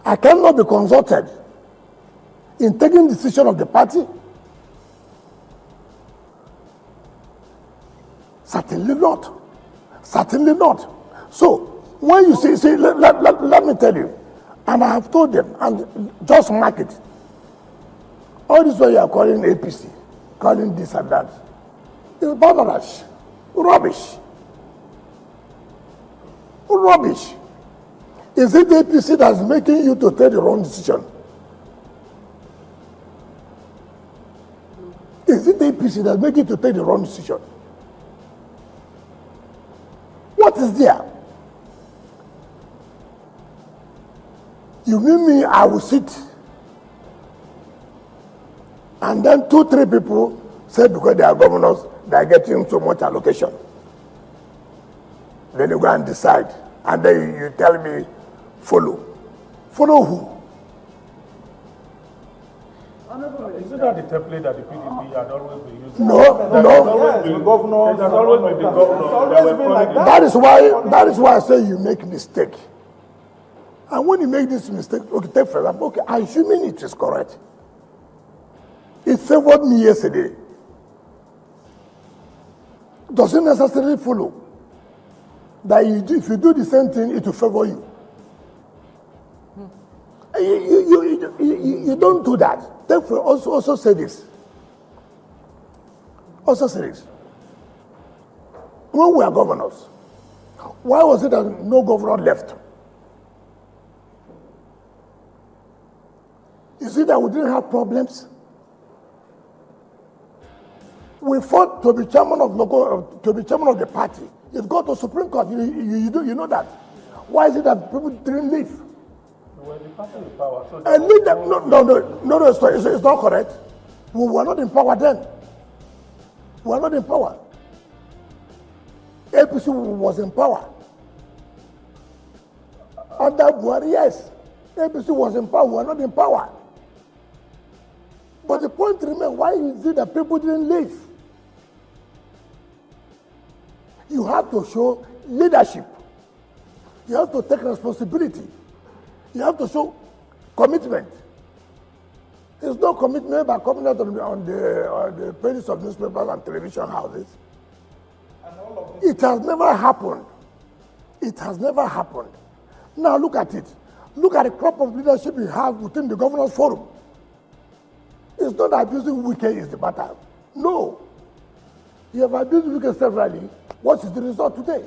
I cannot be consulted in taking decision of the party? Certainly not. Certainly not. So, when you see let me tell you, and I have told them, and just mark it, all this way you are calling APC, calling this and that, is barbarous, rubbish. Rubbish. Is it the APC that's making you to take the wrong decision? Is it the APC that's making you to take the wrong decision? What is there? You mean me, I will sit, and then 2-3 people say because they are governors, they are getting so much allocation. Then you go and decide, and then you tell me, follow. Follow who? Isn't that the template that the PDP had always been using? No. The governor, it has always been the governor. It's always been like that. That is why I say you make mistake. And when you make this mistake, okay, take for example, okay, assuming it is correct. It favored me yesterday. Doesn't necessarily follow that if you do the same thing, it will favor you. You don't do that. Therefore, also say this. Also say this. When we are governors, why was it that no governor left? Is it that we didn't have problems? We fought to be chairman of the party. It got to Supreme Court. You know that. Why is it that people didn't leave? Well, the party in power. So And leave them. No, it's not correct. We were not in power then. We were not in power. APC was in power. Under Buhari, yes. APC was in power. We were not in power. But the point remains, why is it that people didn't leave? You have to show leadership. You have to take responsibility. You have to show commitment. There's no commitment by coming out on the pages of newspapers and television houses. It has never happened. It has never happened. Now look at it. Look at the crop of leadership you have within the governors forum. It's not abusing Wike is the matter. No. You have abused Wike severally. What is the result today?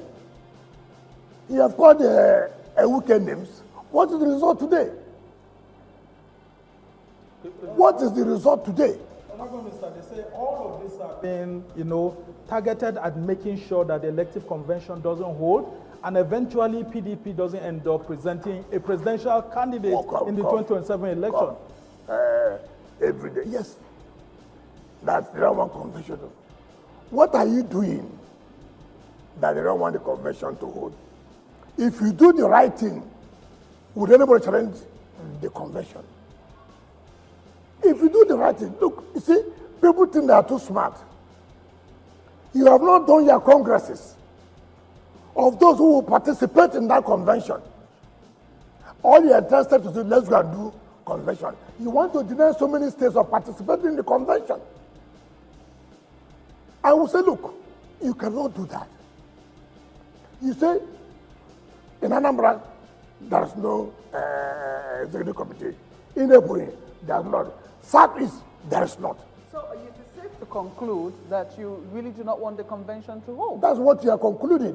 You have called a Wike names. What is the result today? What is the result today? Minister, they say all of this are being, targeted at making sure that the elective convention doesn't hold, and eventually PDP doesn't end up presenting a presidential candidate in the 2027 election. Every day, yes. That's the one convention. What are you doing that they don't want the convention to hold? If you do the right thing, would anybody challenge the convention? If you do the right thing, look, you see, people think they are too smart. You have not done your congresses of those who will participate in that convention. All you are interested to do, let's go and do convention. You want to deny so many states of participating in the convention. I will say, look, you cannot do that. You say, in Anambra, there is no executive committee. In Ebonyi, there is not. Southeast, there is not. So it is safe to conclude that you really do not want the convention to hold? That's what you are concluding.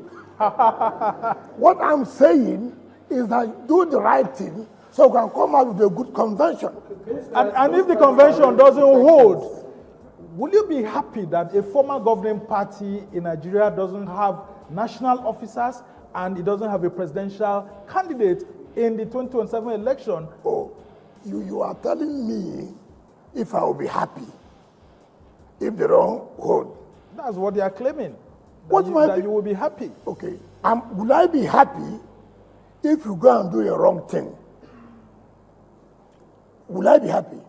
What I'm saying is that do the right thing so we can come out with a good convention. And if the convention doesn't hold, will you be happy that a former governing party in Nigeria doesn't have national officers and it doesn't have a presidential candidate in the 2027 election? Oh, you are telling me if I will be happy if they don't hold. That's what they are claiming. That you will be happy. Okay. Will I be happy if you go and do a wrong thing? Will I be happy?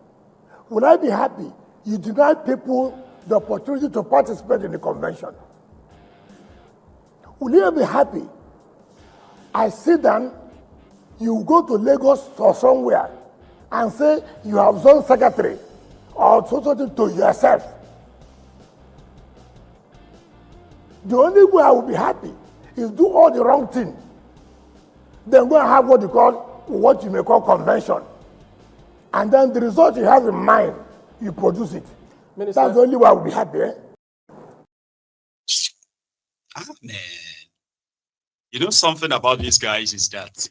Will I be happy you deny people the opportunity to participate in the convention? Will you be happy I sit down, you go to Lagos or somewhere and say you have zone secretary or something to yourself? The only way I will be happy is do all the wrong thing. Then go and have what you may call convention. And then the result you have in mind, you produce it. Minister, that's the only way I will be happy. Man. You know something about these guys is that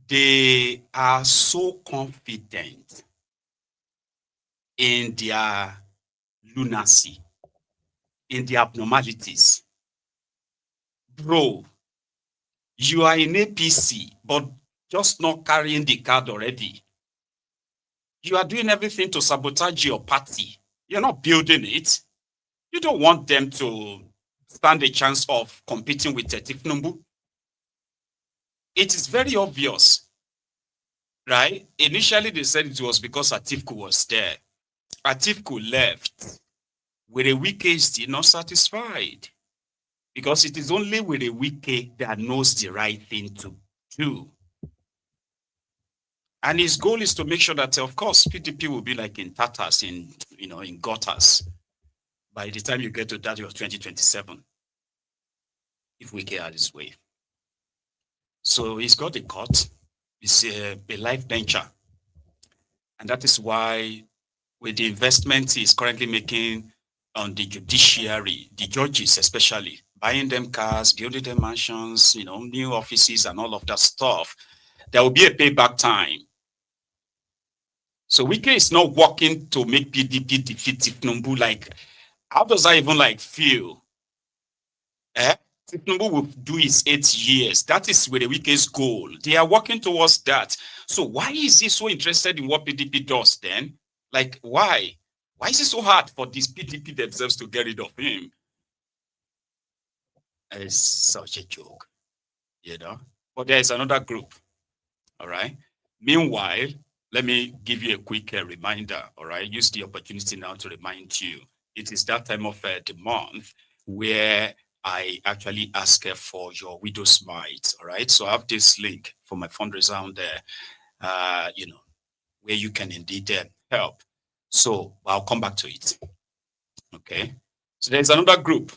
they are so confident in their lunacy, in their abnormalities. Bro, you are in APC, but just not carrying the card already. You are doing everything to sabotage your party. You're not building it. You don't want them to stand a chance of competing with Nnamdi. It is very obvious, right? Initially, they said it was because Atiku was there. Atiku left. With a Wike is still not satisfied, because it is only with a Wike that knows the right thing to do. And his goal is to make sure that, of course, PDP will be like in tatters, in gutters, by the time you get to that year of 2027, if Wike had his way. So he's got a cut. It's a life venture. And that is why, with the investment he's currently making on the judiciary, the judges especially, buying them cars, building them mansions, new offices and all of that stuff, there will be a payback time. So Wike is not working to make PDP defeat Nnamdi. Like, how does that even feel? Nnamdi will do his 8 years. That is with the Wike's goal. They are working towards that. So why is he so interested in what PDP does then? Like, why? Why is it so hard for these PDP themselves to get rid of him? It's such a joke, But there is another group, all right? Meanwhile, let me give you a quick reminder, all right? Use the opportunity now to remind you. It is that time of the month where I actually ask for your widow's mite, all right? So I have this link for my fundraiser on there, where you can indeed help. So I'll come back to it, okay? So there's another group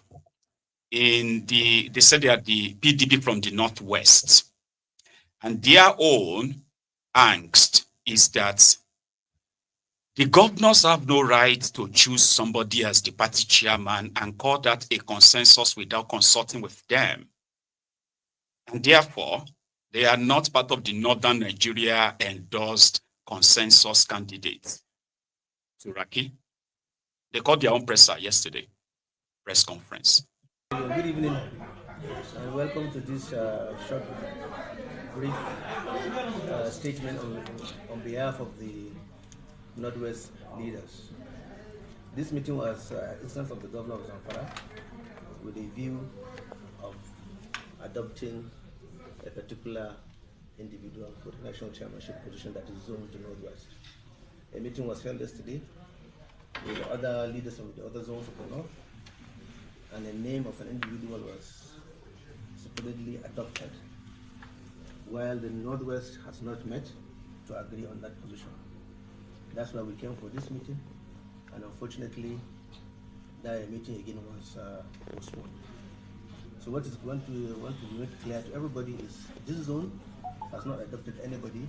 they said they are the PDP from the Northwest, and their own angst is that the governors have no right to choose somebody as the party chairman and call that a consensus without consulting with them. And therefore, they are not part of the Northern Nigeria endorsed consensus candidates. Turaki. They called their own presser yesterday, press conference. Good evening and welcome to this short, brief statement on behalf of the Northwest leaders. This meeting was instance of the governor of Zamfara with a view of adopting a particular individual for the national chairmanship position that is zoned to Northwest. A meeting was held yesterday with the other leaders of the other zones of the North, and the name of an individual was supposedly adopted, while the Northwest has not met to agree on that position. That's why we came for this meeting, and unfortunately, that meeting again was postponed. So what is going to make clear to everybody is this zone has not adopted anybody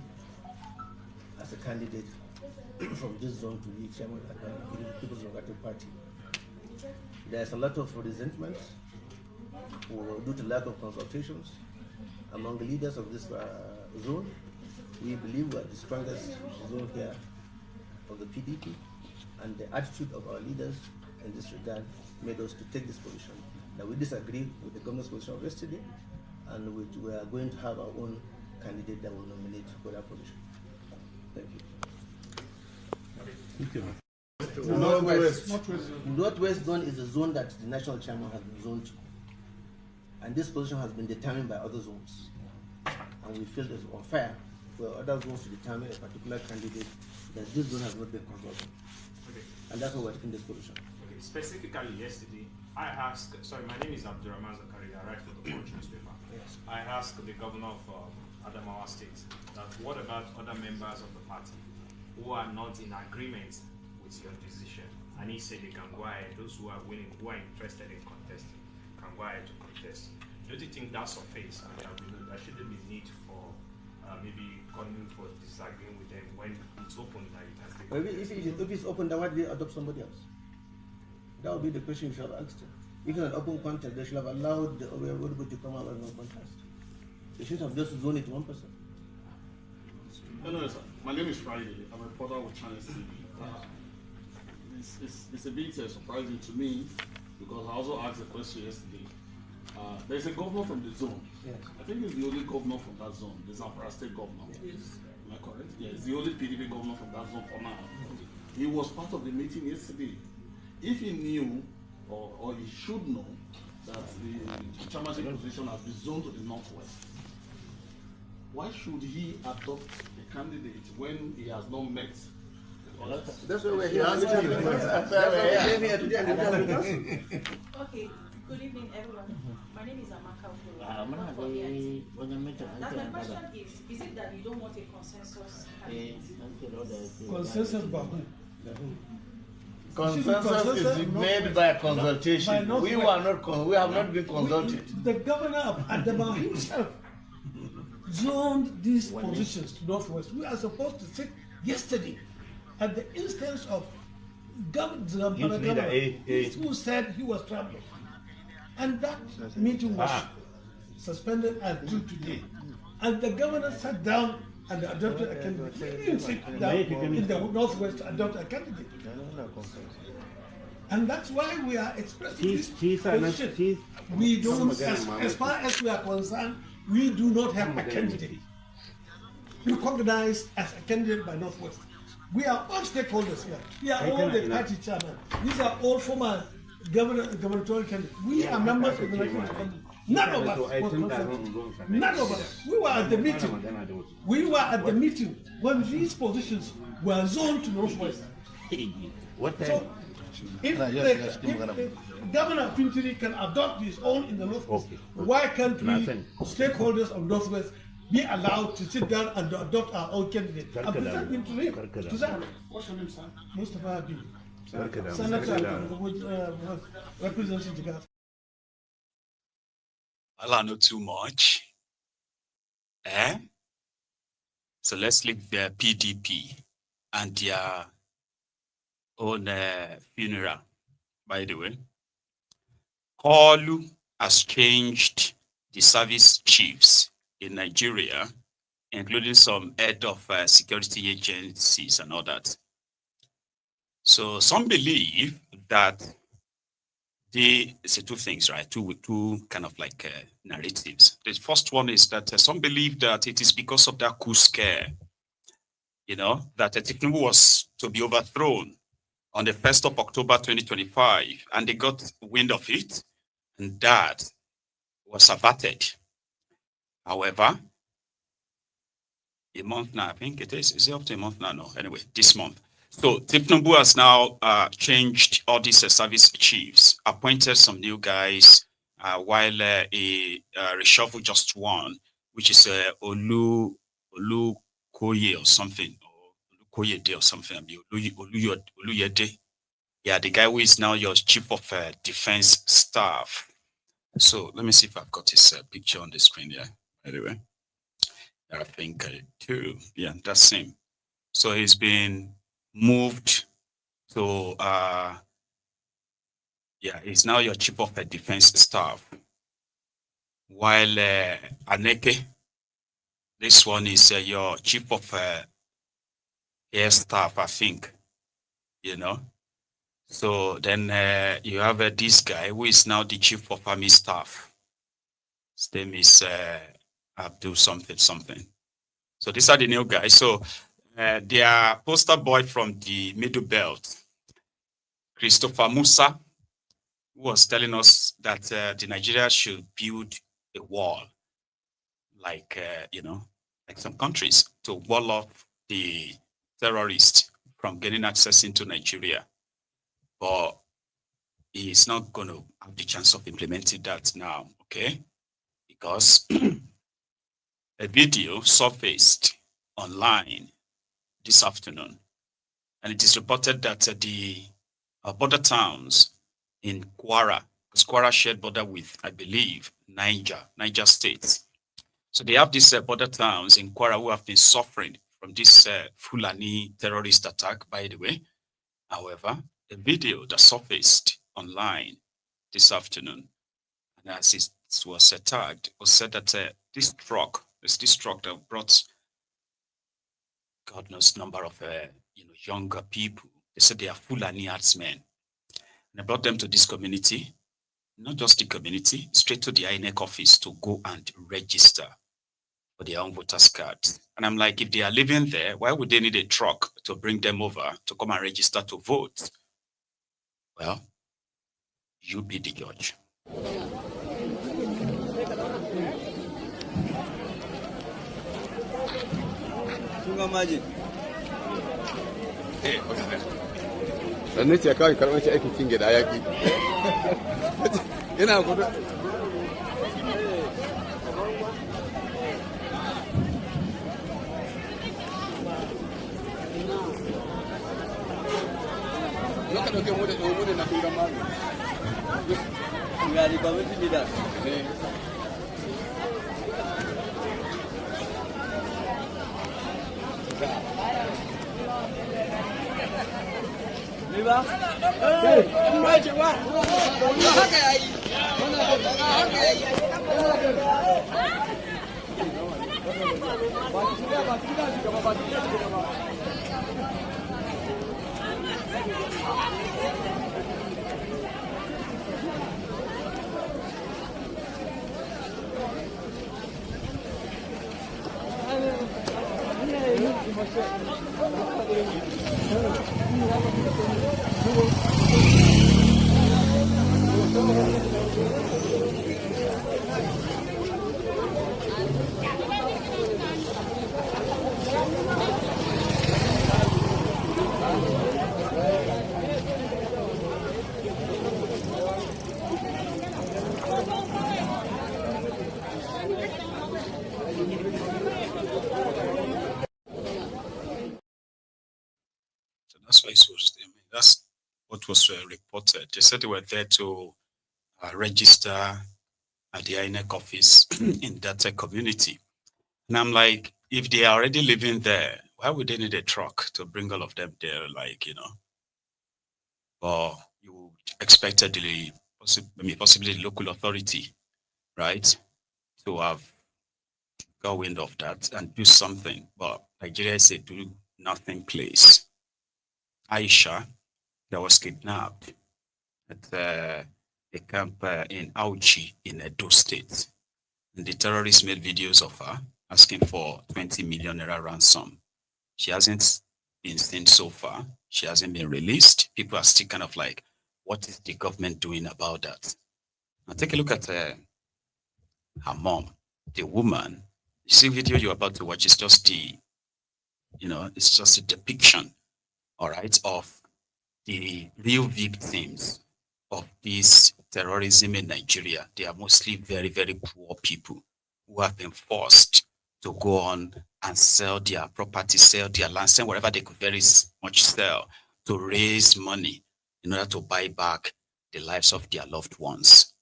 as a candidate from this zone to be chairman of the People's Democratic Party. There's a lot of resentment due to lack of consultations among the leaders of this zone. We believe we are the strongest zone here of the PDP, and the attitude of our leaders in this regard made us to take this position. Now we disagree with the governor's position of yesterday, and we are going to have our own candidate that will nominate for that position. Thank you. Thank you. Northwest zone is a zone that the national chairman has been zoned to, and this position has been determined by other zones, and we feel it's unfair for other zones to determine a particular candidate that this zone has not been consulted. Okay. And that's why we're taking this position. Okay. Specifically yesterday, I asked, sorry, my name is Abdurrahman Zakaria, I write for the Punch newspaper. Yes. I asked the governor of Adamawa State that what about other members of the party who are not in agreement with your decision? And he said they can go ahead, those who are willing, who are interested in contesting, can go ahead to contest. Don't you think that's a face, and there shouldn't be need for maybe coming for disagreeing with them when it's open that you can take? Maybe if it's open, then why did they adopt somebody else? That would be the question you should have asked them. If it's an open contest, they should have allowed everybody to come out and no contest. They should have just zoned it to one person. No, sir. My name is Friday. I'm a reporter with Channel TV. It's a bit surprising to me because I also asked a question yesterday. There's a governor from the zone. Yes. I think he's the only governor from that zone, the Zamfara State governor. Yes. Am I correct? Yeah, he's the only PDP governor from that zone for now. He was part of the meeting yesterday. If he knew, or he should know, that the chairmanship position has been zoned to the Northwest, why should he adopt a candidate when he has not met? That's why we're here. Okay, good evening, everyone. My name is Amaka. My question is it that you don't want a consensus? Consensus by who? Consensus is made by consultation. We have not been consulted. The governor of Adamawa himself zoned these positions to Northwest. We are supposed to sit yesterday at the instance of governor who said he was traveling. And that meeting was suspended until today. And the governor sat down and adopted a candidate. He didn't sit down in the Northwest to adopt a candidate. And that's why we are expressing this position. We don't, as far as we are concerned, we do not have a candidate recognized as a candidate by Northwest. We are all stakeholders here. We are all the party chairman. These are all former gubernatorial candidates. We are members of the national assembly. None of us was consulted. None of us. We were at the meeting. We were at the meeting when these positions were zoned to Northwest. So, if Governor Pintiri can adopt his own in the Northwest, why can't we, stakeholders of Northwest, be allowed to sit down and adopt our own candidate? And present him to him. What's your name, sir? Mustafa Habib. Senator representing the government. I know too much. So let's leave the PDP and their own funeral, by the way. Koolu has changed the service chiefs in Nigeria, including some head of security agencies and all that. So some believe that it's two things, right? Two kind of like narratives. The first one is that some believe that it is because of that coup scare, you know, that Tinubu was to be overthrown on the 1st of October 2025, and they got wind of it, and that was averted. However, a month now, I think it is it up to a month now? No, anyway, this month. So Tinubu has now changed all these service chiefs, appointed some new guys, while a reshuffle just one, which is Olukoyede or something, or Olukoyede or something. Oluyede. Yeah, the guy who is now your chief of defense staff. So let me see if I've got his picture on the screen here. Anyway, I think I do. Yeah, that's him. So he's been moved to he's now your chief of defense staff, while Aneke, this one is your chief of air staff, I think, you know. So then you have this guy who is now the chief of army staff. His name is Abdul something. So these are the new guys. So their poster boy from the Middlebelt, Christopher Musa, who was telling us that the Nigeria should build a wall, like like some countries, to wall off the terrorists from getting access into Nigeria. But he's not going to have the chance of implementing that now, okay? Because a video surfaced online this afternoon, and it is reported that the border towns in Kwara, because Kwara shared border with, I believe, Niger State. So they have these border towns in Kwara who have been suffering from this Fulani terrorist attack, by the way. However, a video that surfaced online this afternoon, and as it was tagged, was said that this truck that brought God knows number of younger people. They said they are Fulani herdsmen. And I brought them to this community, not just the community, straight to the INEC office to go and register for their own voters card. And I'm like, if they are living there, why would they need a truck to bring them over to come and register to vote? Well, you be the judge. Sannan ce kawai karɓar shi aikin cin gida yaƙi. Ina gudu. Loka ɗauke mu da ɗogo ne na turan malu. Ya ni kwamitin gida. Liba? Haka yayi. Haka yayi. That's why it was. I mean, that's what was reported. They said they were there to register at the INEC office in that community. And I'm like, if they are already living there, why would they need a truck to bring all of them there? Like, you know, or you expected possibly the local authority, right, to have got wind of that and do something. But Nigeria is a do nothing place. Aisha, that was kidnapped at a camp in Auchi in Edo State. And the terrorists made videos of her asking for 20 million naira ransom. She hasn't been seen so far. She hasn't been released. People are still kind of like, what is the government doing about that? Now take a look at her mom, the woman. You see video you're about to watch, it's just the, it's just a depiction, all right, of the real victims of this terrorism in Nigeria. They are mostly very, very poor people who have been forced to go on and sell their property, sell their land, sell whatever they could very much sell to raise money in order to buy back the lives of their loved ones.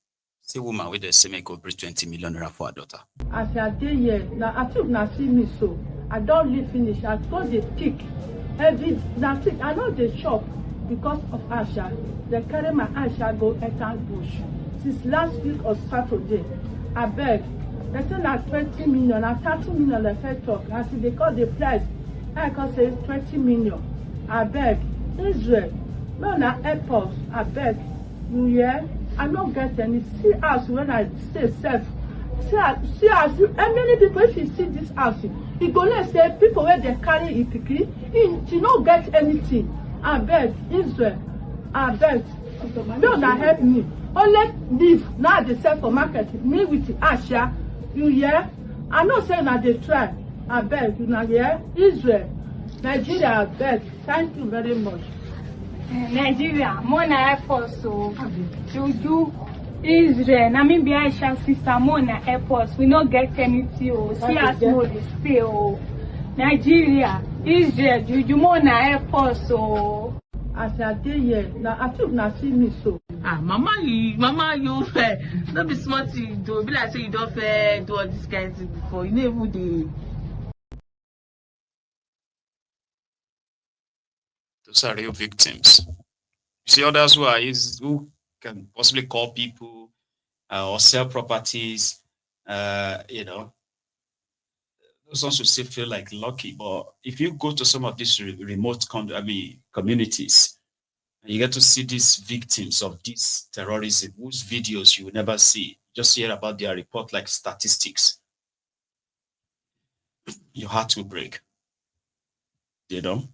See woman with the same go bring 20 million naira for her daughter. As I dey here, now I think now see me so. I don't live finish. I got the thick, heavy. Now I know the shop because of Asha. They carry my Asha go enter bush. Since last week or Saturday, I beg. They say na 20 million, na 30 million they first talk. I see they call the price. I can say 20 million. I beg. Israel, no na airport. I beg. You hear? I don't get any. See us when I stay safe. See us. How many people if you see this house, you go let's say people where they carry it, you don't get anything. I beg Israel. I beg. No na help me. Only leave now they sell for market. Me with Asha. You hear? I know saying that they try. I beg you now hear? Israel, Nigeria, I beg. Thank you very much. Nigeria, Mona Airport, so Juju, Israel, Namibia, Aisha sister, Mona Airport. We not get anything. Oh, see us know the stay. Oh, Nigeria, Israel, Juju, Mona Airport, so. As I dey here, now I think now see me so. Mama, you don't be smart. You do be like say you don't do all this kind of thing before. You never do. Those are real victims. You see others who can possibly call people or sell properties. Those ones will still feel like lucky. But if you go to some of these remote communities, you get to see these victims of this terrorism, whose videos you will never see. Just hear about their report like statistics. Your heart will break. And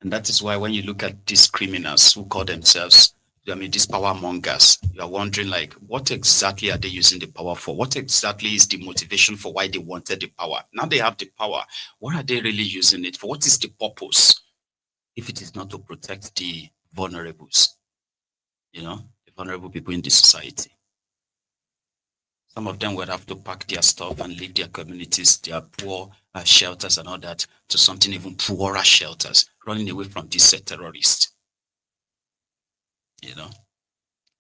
that is why when you look at these criminals who call themselves, these power mongers, you are wondering like, what exactly are they using the power for? What exactly is the motivation for why they wanted the power? Now they have the power. What are they really using it for? What is the purpose? If it is not to protect the vulnerables, the vulnerable people in the society. Some of them would have to pack their stuff and leave their communities, their poor shelters and all that, to something even poorer shelters, running away from these terrorists.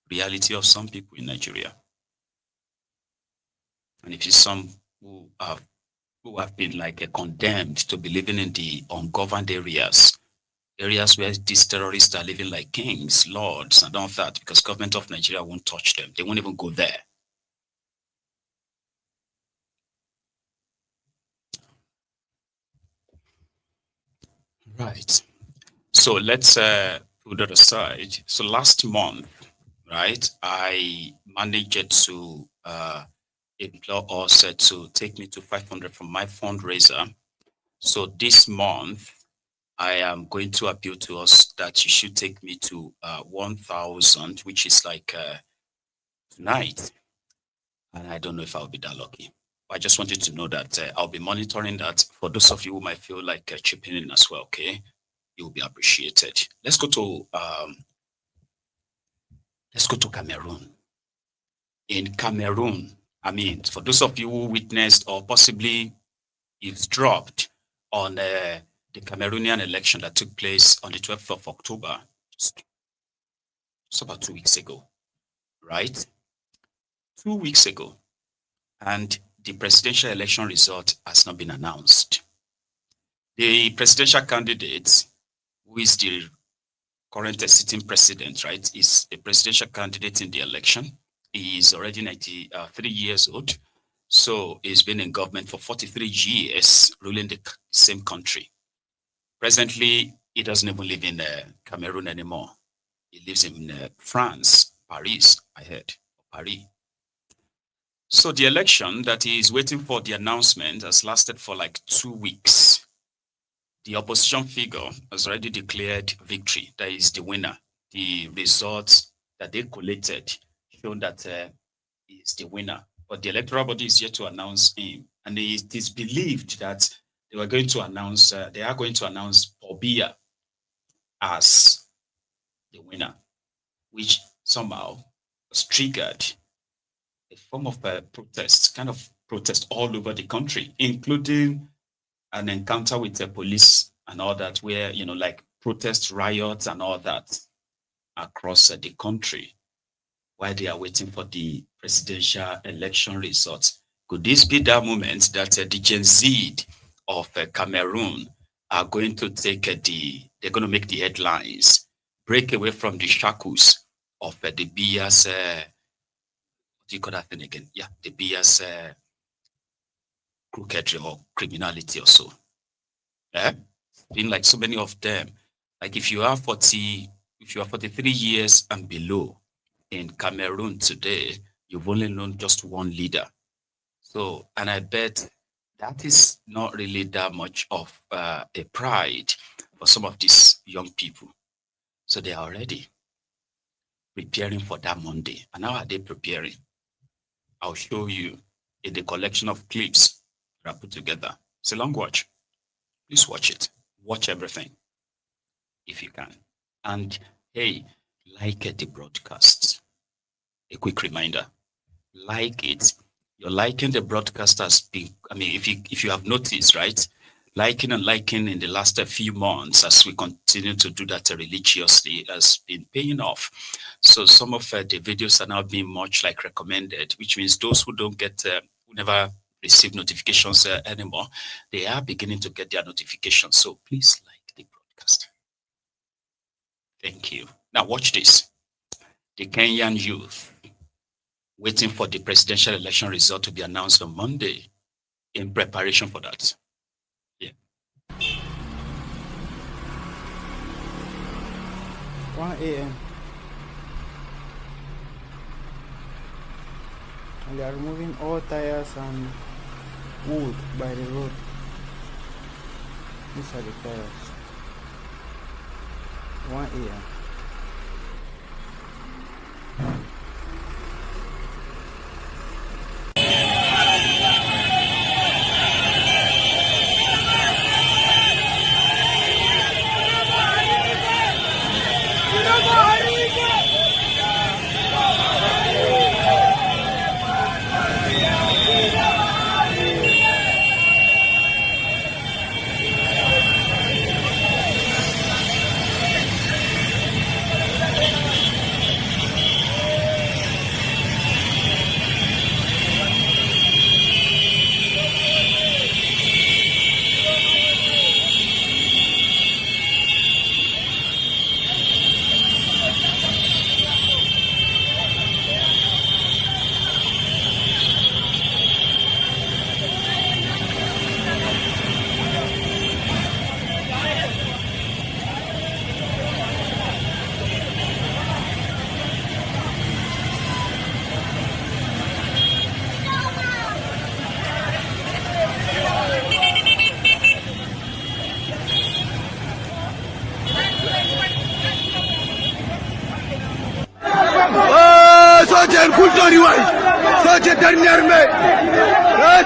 Reality of some people in Nigeria. And if it's some who have been like condemned to be living in the ungoverned areas where these terrorists are living like kings, lords, and all that, because government of Nigeria won't touch them. They won't even go there. Right. So let's put that aside. So last month, right, I managed to implore us to take me to 500 from my fundraiser. So this month, I am going to appeal to us that you should take me to 1,000, which is like tonight. And I don't know if I'll be that lucky. I just wanted to know that I'll be monitoring that. For those of you who might feel like chipping in as well, okay, it will be appreciated. Let's go to Cameroon. In Cameroon, for those of you who witnessed or possibly eavesdropped on the Cameroonian election that took place on the 12th of October, just about 2 weeks ago, right? 2 weeks ago, and the presidential election result has not been announced. The presidential candidate, who is the current sitting president, right, is a presidential candidate in the election. He is already 93 years old. So he's been in government for 43 years, ruling the same country. Presently, he doesn't even live in Cameroon anymore. He lives in France, Paris, I heard, Paris. So the election that he is waiting for the announcement has lasted for like 2 weeks. The opposition figure has already declared victory. That is the winner. The results that they collated show that he is the winner. But the electoral body is yet to announce him. And it is believed that they are going to announce Pobia as the winner, which somehow was triggered a form of protest, kind of protest all over the country, including an encounter with the police and all that, where, like protest riots and all that across the country while they are waiting for the presidential election results. Could this be that moment that the Gen Z of Cameroon are going to they're going to make the headlines, break away from the shackles of the bias, what do you call that thing again? Yeah, the bias crookedry or criminality or so. Been like so many of them. Like if you are 43 years and below in Cameroon today, you've only known just one leader. So, and I bet that is not really that much of a pride for some of these young people. So they are already preparing for that Monday. And how are they preparing? I'll show you in the collection of clips that I put together. It's a long watch. Please watch it. Watch everything if you can. And hey, like the broadcast. A quick reminder, like it. Your liking the broadcast has been, if you have noticed, right? Liking in the last few months, as we continue to do that religiously, has been paying off. So some of the videos are now being much like recommended, which means those who don't get, who never receive notifications anymore, they are beginning to get their notifications. So please like the broadcast. Thank you. Now watch this. The Kenyan youth waiting for the presidential election result to be announced on Monday in preparation for that. Yeah. 1 a.m. and they are removing all tires and wood by the road. These are the tires. 1 a.m.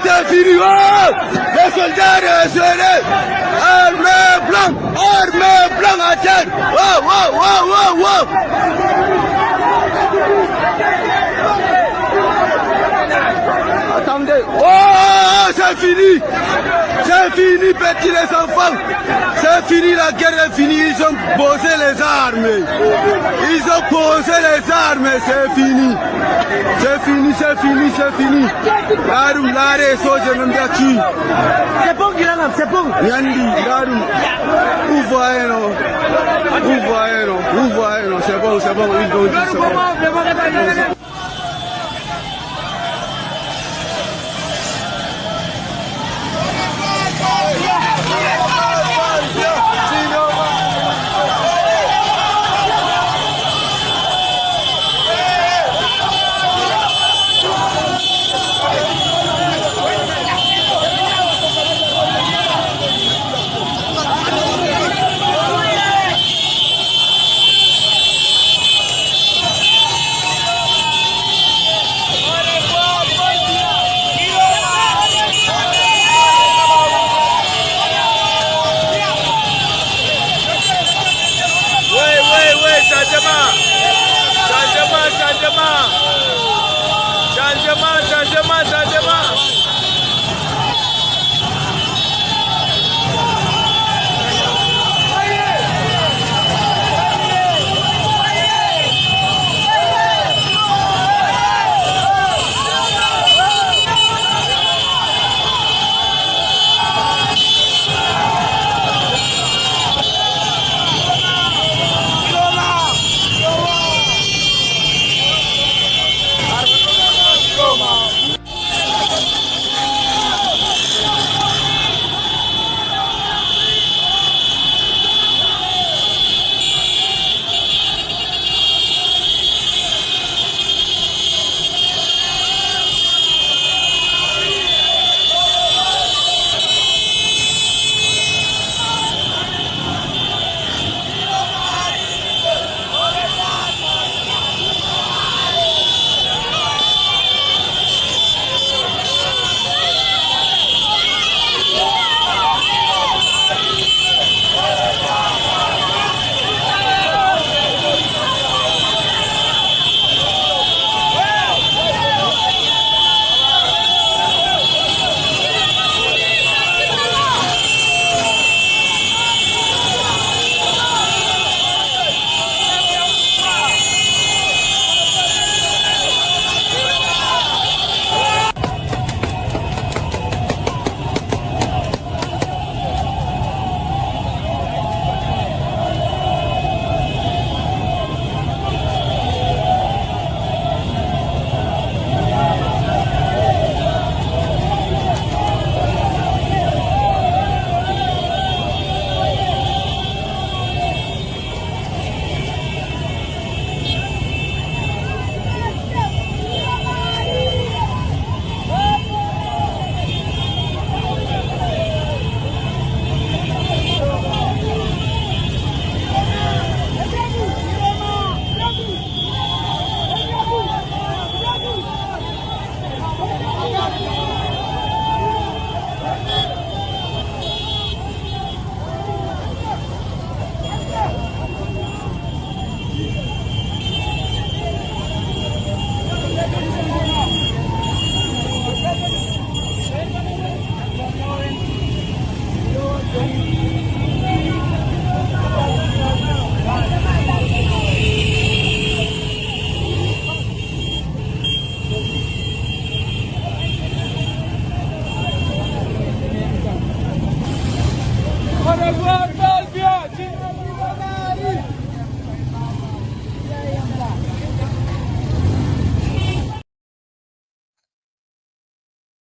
C'est fini, les soldats serrés, armée blanc à terre, Attendez, c'est fini, petits les enfants, c'est fini, la guerre est finie, ils ont posé les armes, c'est fini. C'est bon, c'est bon. Yandi, vous voyez, c'est bon, ils ont dit c'est bon.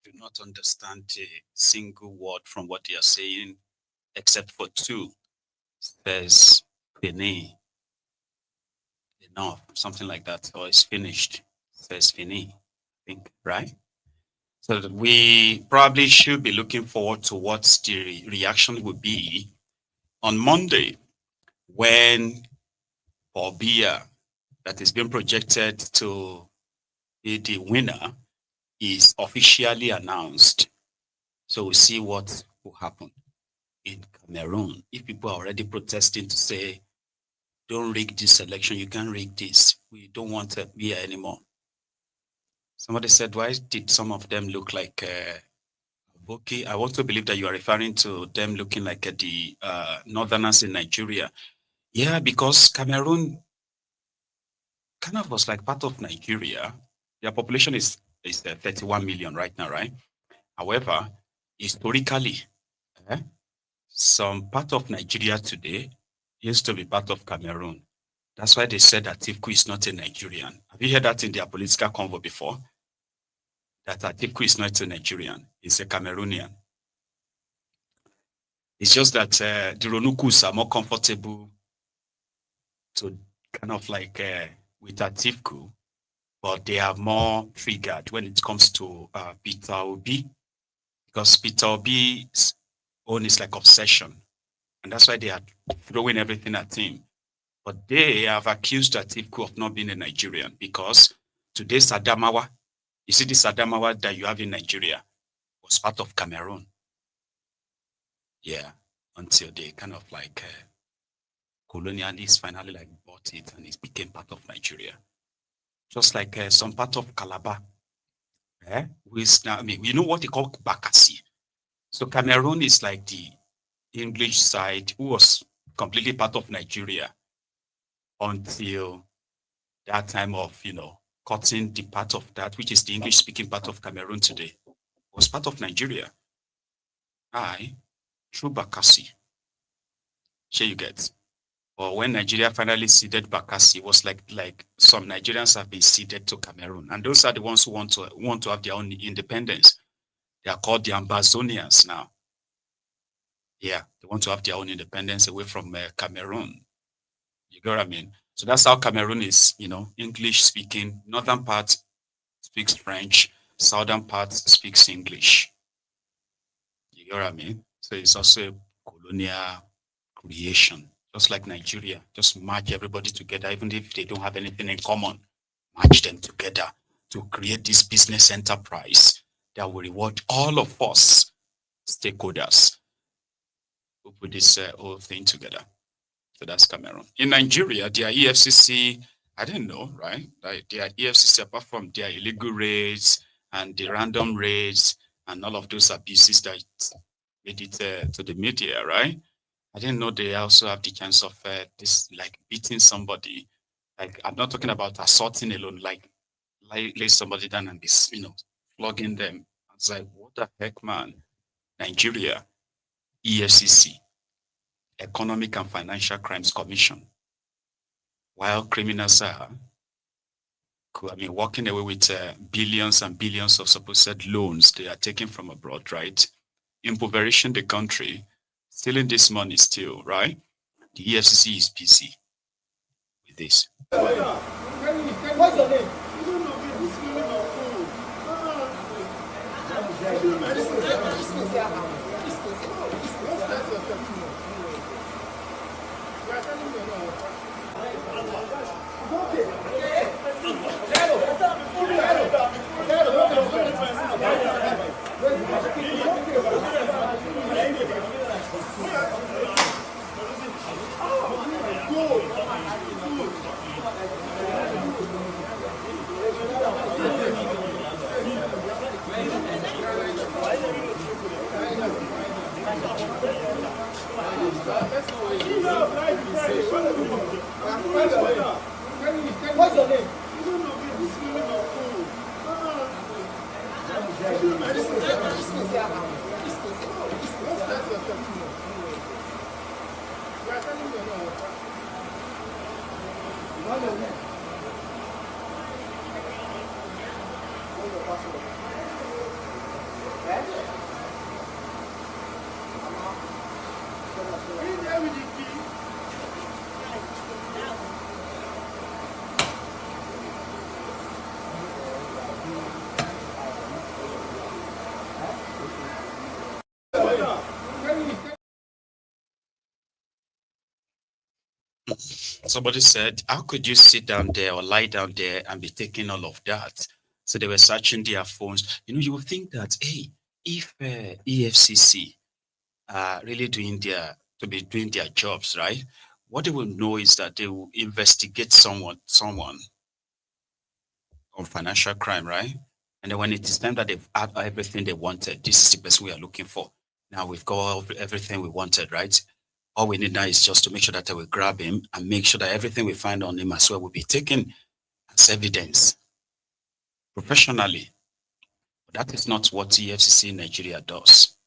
Do not understand a single word from what they are saying, except for two. There's fini, enough, something like that, or it's finished. Says fini, I think, right? So that we probably should be looking forward to what the reaction will be on Monday when Paul Biya, that is being projected to be the winner, is officially announced. So we'll see what will happen in Cameroon. If people are already protesting to say, don't rig this election, you can't rig this, we don't want Biya anymore. Somebody said, why did some of them look like Boki? I want to believe that you are referring to them looking like the northerners in Nigeria. Yeah, because Cameroon kind of was like part of Nigeria. Their population is 31 million right now, right? However, historically, some part of Nigeria today used to be part of Cameroon. That's why they said that Atiku is not a Nigerian. Have you heard that in their political convo before? That Atiku is not a Nigerian, he's a Cameroonian. It's just that the Ronukus are more comfortable to kind of like with Atiku, but they are more triggered when it comes to Peter Obi, because Peter Obi's own is like obsession, and that's why they are throwing everything at him. But they have accused Atiku of not being a Nigerian, because today's Adamawa, you see this Adamawa that you have in Nigeria, was part of Cameroon. Yeah, until they kind of like colonialists finally like bought it and it became part of Nigeria. Just like some part of Calabar, who is now, I mean, you know what they call Bakassi. So Cameroon is like the English side who was completely part of Nigeria until that time of, you know, cutting the part of that, which is the English speaking part of Cameroon today, was part of Nigeria. Through Bakassi. Sure you get. Or when Nigeria finally ceded Bakassi, it was like some Nigerians have been ceded to Cameroon. And those are the ones who want to have their own independence. They are called the Ambazonians now. Yeah, they want to have their own independence away from Cameroon. You get what I mean? So that's how Cameroon is, you know, English speaking. Northern part speaks French. Southern part speaks English. You get what I mean? So it's also a colonial creation, just like Nigeria. Just merge everybody together, even if they don't have anything in common. Merge them together to create this business enterprise that will reward all of us stakeholders who put this whole thing together. So that's Cameroon. In Nigeria, their EFCC, I didn't know, right? Like their EFCC, apart from their illegal raids and the random raids and all of those abuses that made it to the media, right? I didn't know they also have the chance of this, like beating somebody. Like, I'm not talking about assaulting alone, like lay somebody down and be, you know, flogging them. I was like, what the heck, man? Nigeria, EFCC, Economic and Financial Crimes Commission. While criminals are, I mean, walking away with billions and billions of supposed loans they are taking from abroad, right? Impoverishing the country, stealing this money still, right? The EFCC is busy with this. What's your name? What's your name? Somebody said, how could you sit down there or lie down there and be taking all of that? So they were searching their phones. You know, you would think that, hey, if EFCC are really doing their jobs, right? What they will know is that they will investigate someone on financial crime, right? And then when it is time that they've had everything they wanted, this is the person we are looking for. Now we've got everything we wanted, right? All we need now is just to make sure that we grab him and make sure that everything we find on him as well will be taken as evidence professionally. But that is not what EFCC in Nigeria does.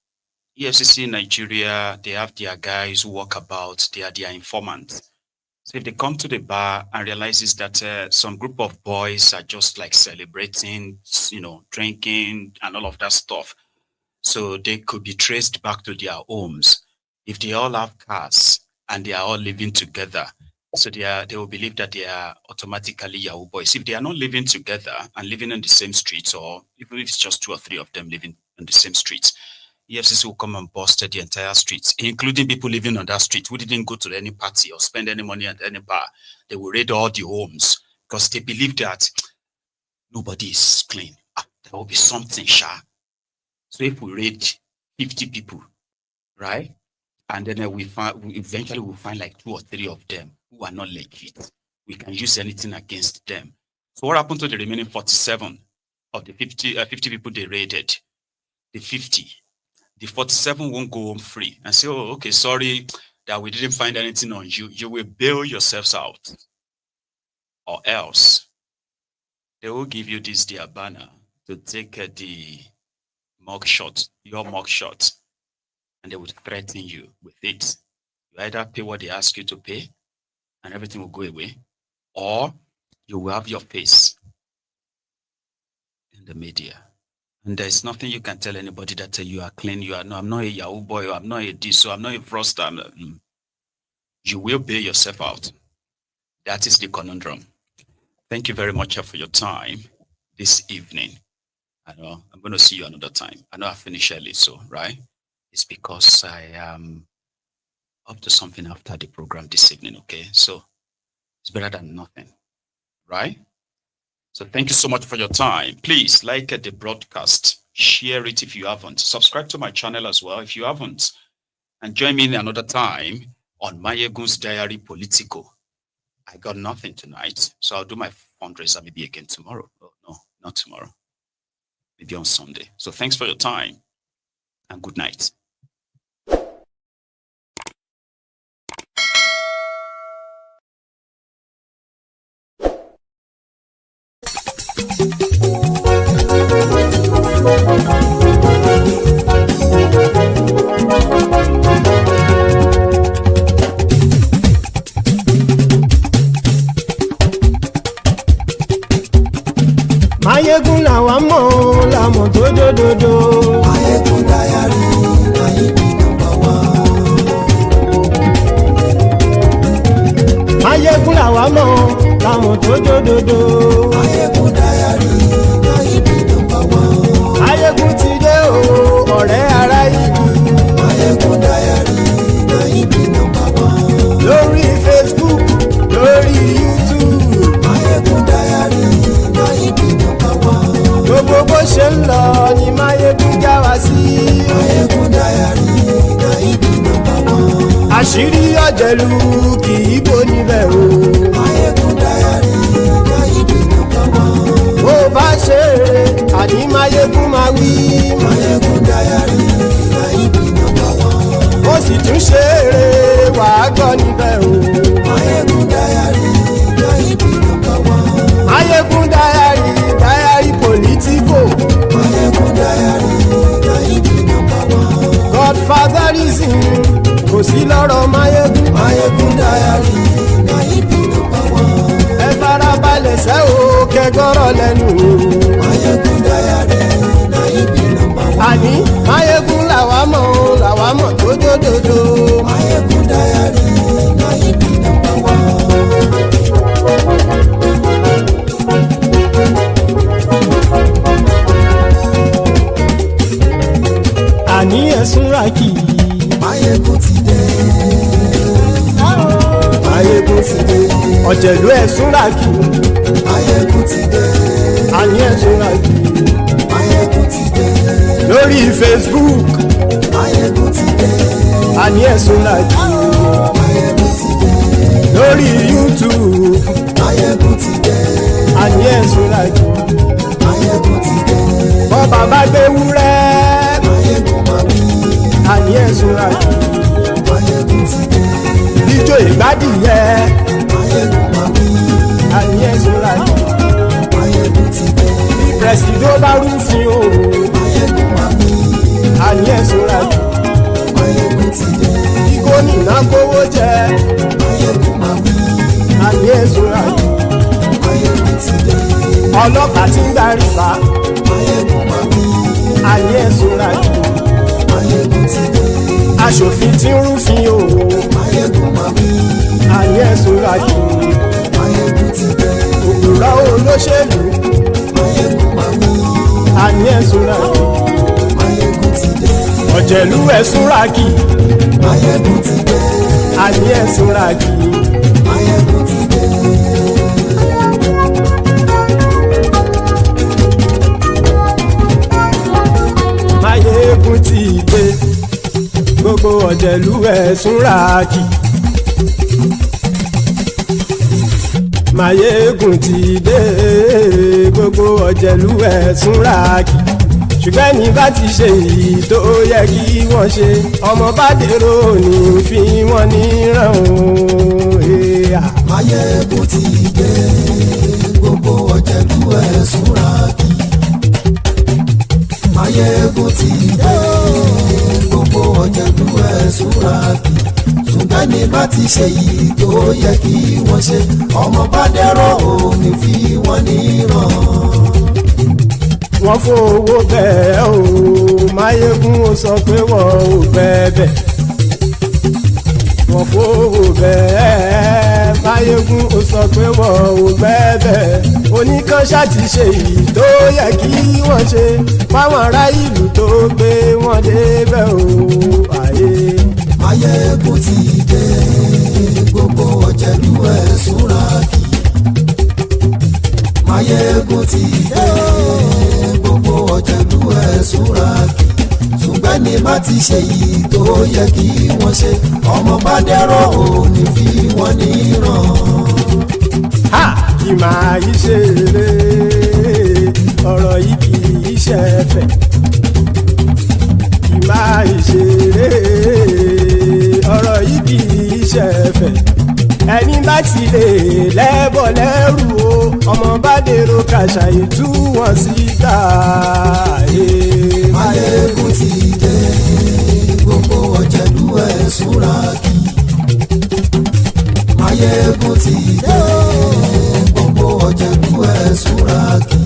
EFCC in Nigeria, they have their guys who walk about, they are their informants. So if they come to the bar and realizes that some group of boys are just like celebrating, you know, drinking and all of that stuff, so they could be traced back to their homes. If they all have cars and they are all living together, so they will believe that they are automatically Yahoo boys. If they are not living together and living in the same streets, or even if it's just 2 or 3 of them living in the same streets, EFCC will come and bust the entire streets, including people living on that street who didn't go to any party or spend any money at any bar. They will raid all the homes because they believe that nobody is clean. There will be something, sha. So if we raid 50 people, right? And then we eventually will find like 2 or 3 of them who are not legit. We can use anything against them. So what happened to the remaining 47 of the 50 people they raided? The 50. The 47 won't go home free and say, oh, okay, sorry that we didn't find anything on you. You will bail yourselves out. Or else, they will give you this their banner to take the mugshot, your mugshot, and they would threaten you with it. You either pay what they ask you to pay, and everything will go away, or you will have your face in the media. And there's nothing you can tell anybody that you are clean, you are no, I'm not a Yahoo boy, or I'm not a this, so I'm not a fraudster. You will bail yourself out. That is the conundrum. Thank you very much for your time this evening. I know I'm going to see you another time. I know I finished early, so right? It's because I am up to something after the program this evening, okay? So it's better than nothing, right? So thank you so much for your time. Please like the broadcast, share it if you haven't. Subscribe to my channel as well if you haven't. And join me in another time on Mayegun's Diary Politico. I got nothing tonight, so I'll do my fundraiser maybe again tomorrow. Oh, no, not tomorrow. Maybe on Sunday. So thanks for your time and good night. Mayegun làwa mọ̀ làmọ̀ tó dòdòdò. Mayegun Diary Nayibi #1. Mayegun làwa mọ̀ làmọ̀ tó dòdòdò. Mayegun Diary Nayibi #1. Mayegun ti dé o ọ̀rẹ́ ara yìí. Mayegun Diary Nayibi #1. Lórí Facebook, lórí YouTube. Mayegun Diary Nayibi #1. Gbogbo bó ṣe ń lọ ni Mayegun já wa sí. Mayegun Diary Nayibi #1. Àṣírí ọ̀jẹ̀lú kì í bò níbẹ̀ o. Mayegun Diary Nayibi #1. Bó bá ṣe eré àní Mayegun máa wí. Mayegun Diary Nayibi #1. Ó sì tún ṣe eré. fatherism kò sí lọ́rọ̀ Máyégún. Máyégún diary na ibi number one. Ẹ farabalẹ̀ sẹ́ o kẹgọ́rọ̀ lẹ́nu. Máyégún diary na ibi number one. Àní Máyégún làwa mọ̀ tó dòdòdò. Máyégún diary na ibi number one. Àní ẹ̀sùn rákì. Máyégún ti dé. Máyégún ti dé. Ọ̀jẹ̀lú ẹ̀sùn rákì. Máyégún ti dé. Àní ẹ̀sùn rákì. Máyégún ti dé. Lórí Facebook. Máyégún ti dé. Àní ẹ̀sùn rákì. Máyégún ti dé. Lórí YouTube. Máyégún ti dé. Àní ẹ̀sùn rákì. Máyégún ti dé. Bọ́ bàbá gbé wúrẹ́. Máyégún máa wí. Àní ẹ̀sùn rákì. Máyégún ti dé. Ijó ìgbádìyẹ. Máyégún máa wí. Àní ẹ̀sùn rákì. Máyégún ti dé. Bí pẹ̀sìdó bá rúfin o. Máyégún máa wí. Àní ẹ̀sùn rákì. Máyégún ti dé. Bí gómìnà kówó jẹ. Máyégún máa wí. Àní ẹ̀sùn rákì. Máyégún ti dé. Ọlọ́pàá tí ń darí bá. Máyégún máa wí. Àní ẹ̀sùn rákì. Máyégún ti dé. Aṣòfin tí ń rúfin o. Máyégún máa wí. Àní ẹ̀sùn rákì. Máyégún ti dé. Òpùrọ́ olóṣèlú. Máyégún máa wí. Àní ẹ̀sùn rákì. Máyégún ti dé. Ọ̀jẹ̀lú ẹ̀sùn rákì. Máyégún ti dé. Àní ẹ̀sùn rákì. Máyégún ti dé. Máyégún ti dé. Gbogbo ọ̀jẹ̀lú ẹ̀sùn rákì. Máyégún ti dé. Gbogbo ọ̀jẹ̀lú ẹ̀sùn rákì. Ṣùgbọ́n ní bá ti ṣe èyí tó yẹ kí wọ́n ṣe, ọmọ bá dèrò ní fi wọ́n níran o. Máyégún ti dé. Gbogbo ọ̀jẹ̀lú ẹ̀sùn rákì. Máyégún ti dé. Gbogbo ọ̀jẹ̀lú ẹ̀sùn rákì. Ṣùgbọ́n ní bá ti ṣe yìí tó yẹ kí wọ́n ṣe, ọmọ bá dẹ́rọ̀ òní fi wọ́n níran. Wọ́n fowó bẹ́ẹ̀ o. Máyégún ó sọ pé wọ́n ò bẹ́ẹ̀. Wọ́n fowó bẹ́ẹ̀. Máyégún ó sọ pé wọ́n ò bẹ́ẹ̀. Oníkanṣá ti ṣe yìí tó yẹ kí wọ́n ṣe fáwọn ará ìlú tó gbé wọn débẹ̀ o. Ayé. Máyégún ti dé. Gbogbo ọ̀jẹ̀lú ẹ̀sùn rákì. Máyégún ti dé. Gbogbo ọ̀jẹ̀lú ẹ̀sùn rákì. Ṣùgbọ́n ní bá ti ṣe yìí tó yẹ kí wọ́n ṣe, ọmọ bá dẹ́rọ̀ òní fi wọ́n níran. Ha! Kì máa yí ṣe eré, ọ̀rọ̀ yìí kì í ṣe ẹ̀fẹ̀. Kì máa yí ṣe eré, ọ̀rọ̀ yìí kì í ṣe ẹ̀fẹ̀. Ẹni bá ti lè lẹ́bọ̀ lẹ́rù o, ọmọ bá dèrò kàṣàyè tú wọn síta. Máyégún ti dé. Gbogbo ọ̀jẹ̀lú ẹ̀sùn rákì. Máyégún ti dé. Gbogbo ọ̀jẹ̀lú ẹ̀sùn rákì.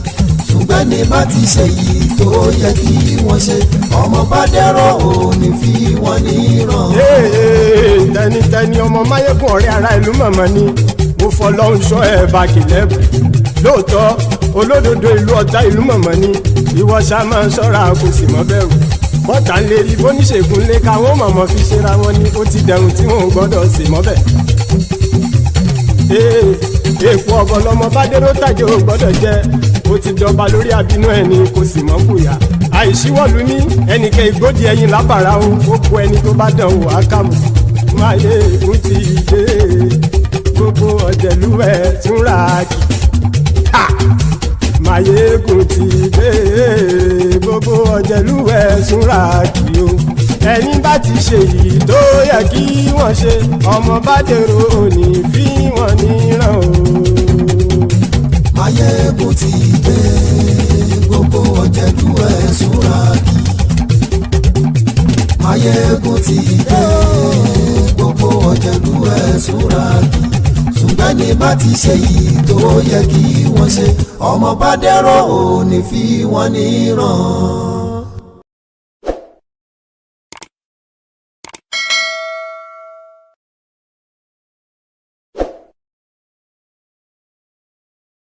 Ṣùgbọ́n ní bá ti ṣe yìí tó yẹ kí wọ́n ṣe, ọmọ bá dẹ́rọ̀ òní fi wọ́n níran. Tẹnitẹni ọmọ Máyégún ọ̀rẹ́ ara ìlú mọ̀mọ́ ni mo fọlọ́hún ṣọ́ ẹ̀ bá kìlẹ́bù. Lóòótọ́ olódodo ìlú ọ̀tá ìlú mọ̀mọ́ ni ìwọ ṣá máa ń ṣọ́ra kò sì mọ́ bẹ̀rù. Bọ́tà ń lè rí bóníṣègùn lé káwọn mọ̀mọ́ fi ṣera wọn ni ó ti dẹrùn tí wọn ò gbọ́dọ̀ sè mọ́bẹ̀. Èèpo ọ̀bọ̀ lọmọ bá dérò tàjẹ́ ò gbọ́dọ̀ jẹ́. Ó ti jọba lórí àbínú ẹni kò sì mọ́ bùyà. Àìsíwọ́lu ní ẹnìkẹ́ ìgbódì ẹyin lábàrá o. Ó kó ẹni tó bá dán o àkàmù. Máyégún ti dé. Gbogbo ọ̀jẹ̀lú ẹ̀sùn rákì. Máyégún ti dé. Gbogbo ọ̀jẹ̀lú ẹ̀sùn rákì o. Ẹni bá ti ṣe yìí tó yẹ kí wọ́n ṣe, ọmọ bá dèrò òní fi wọ́n níran o. Máyégún ti dé. Gbogbo ọ̀jẹ̀lú ẹ̀sùn rákì. Máyégún ti dé gbogbo ọ̀jẹ̀lú ẹ̀ súra ṣùgbọ́n ní bá ti ṣe yìí tó yẹ kí wọ́n ṣe ọmọ bá dẹ́rọ̀ ò ní fi wọ́n níran.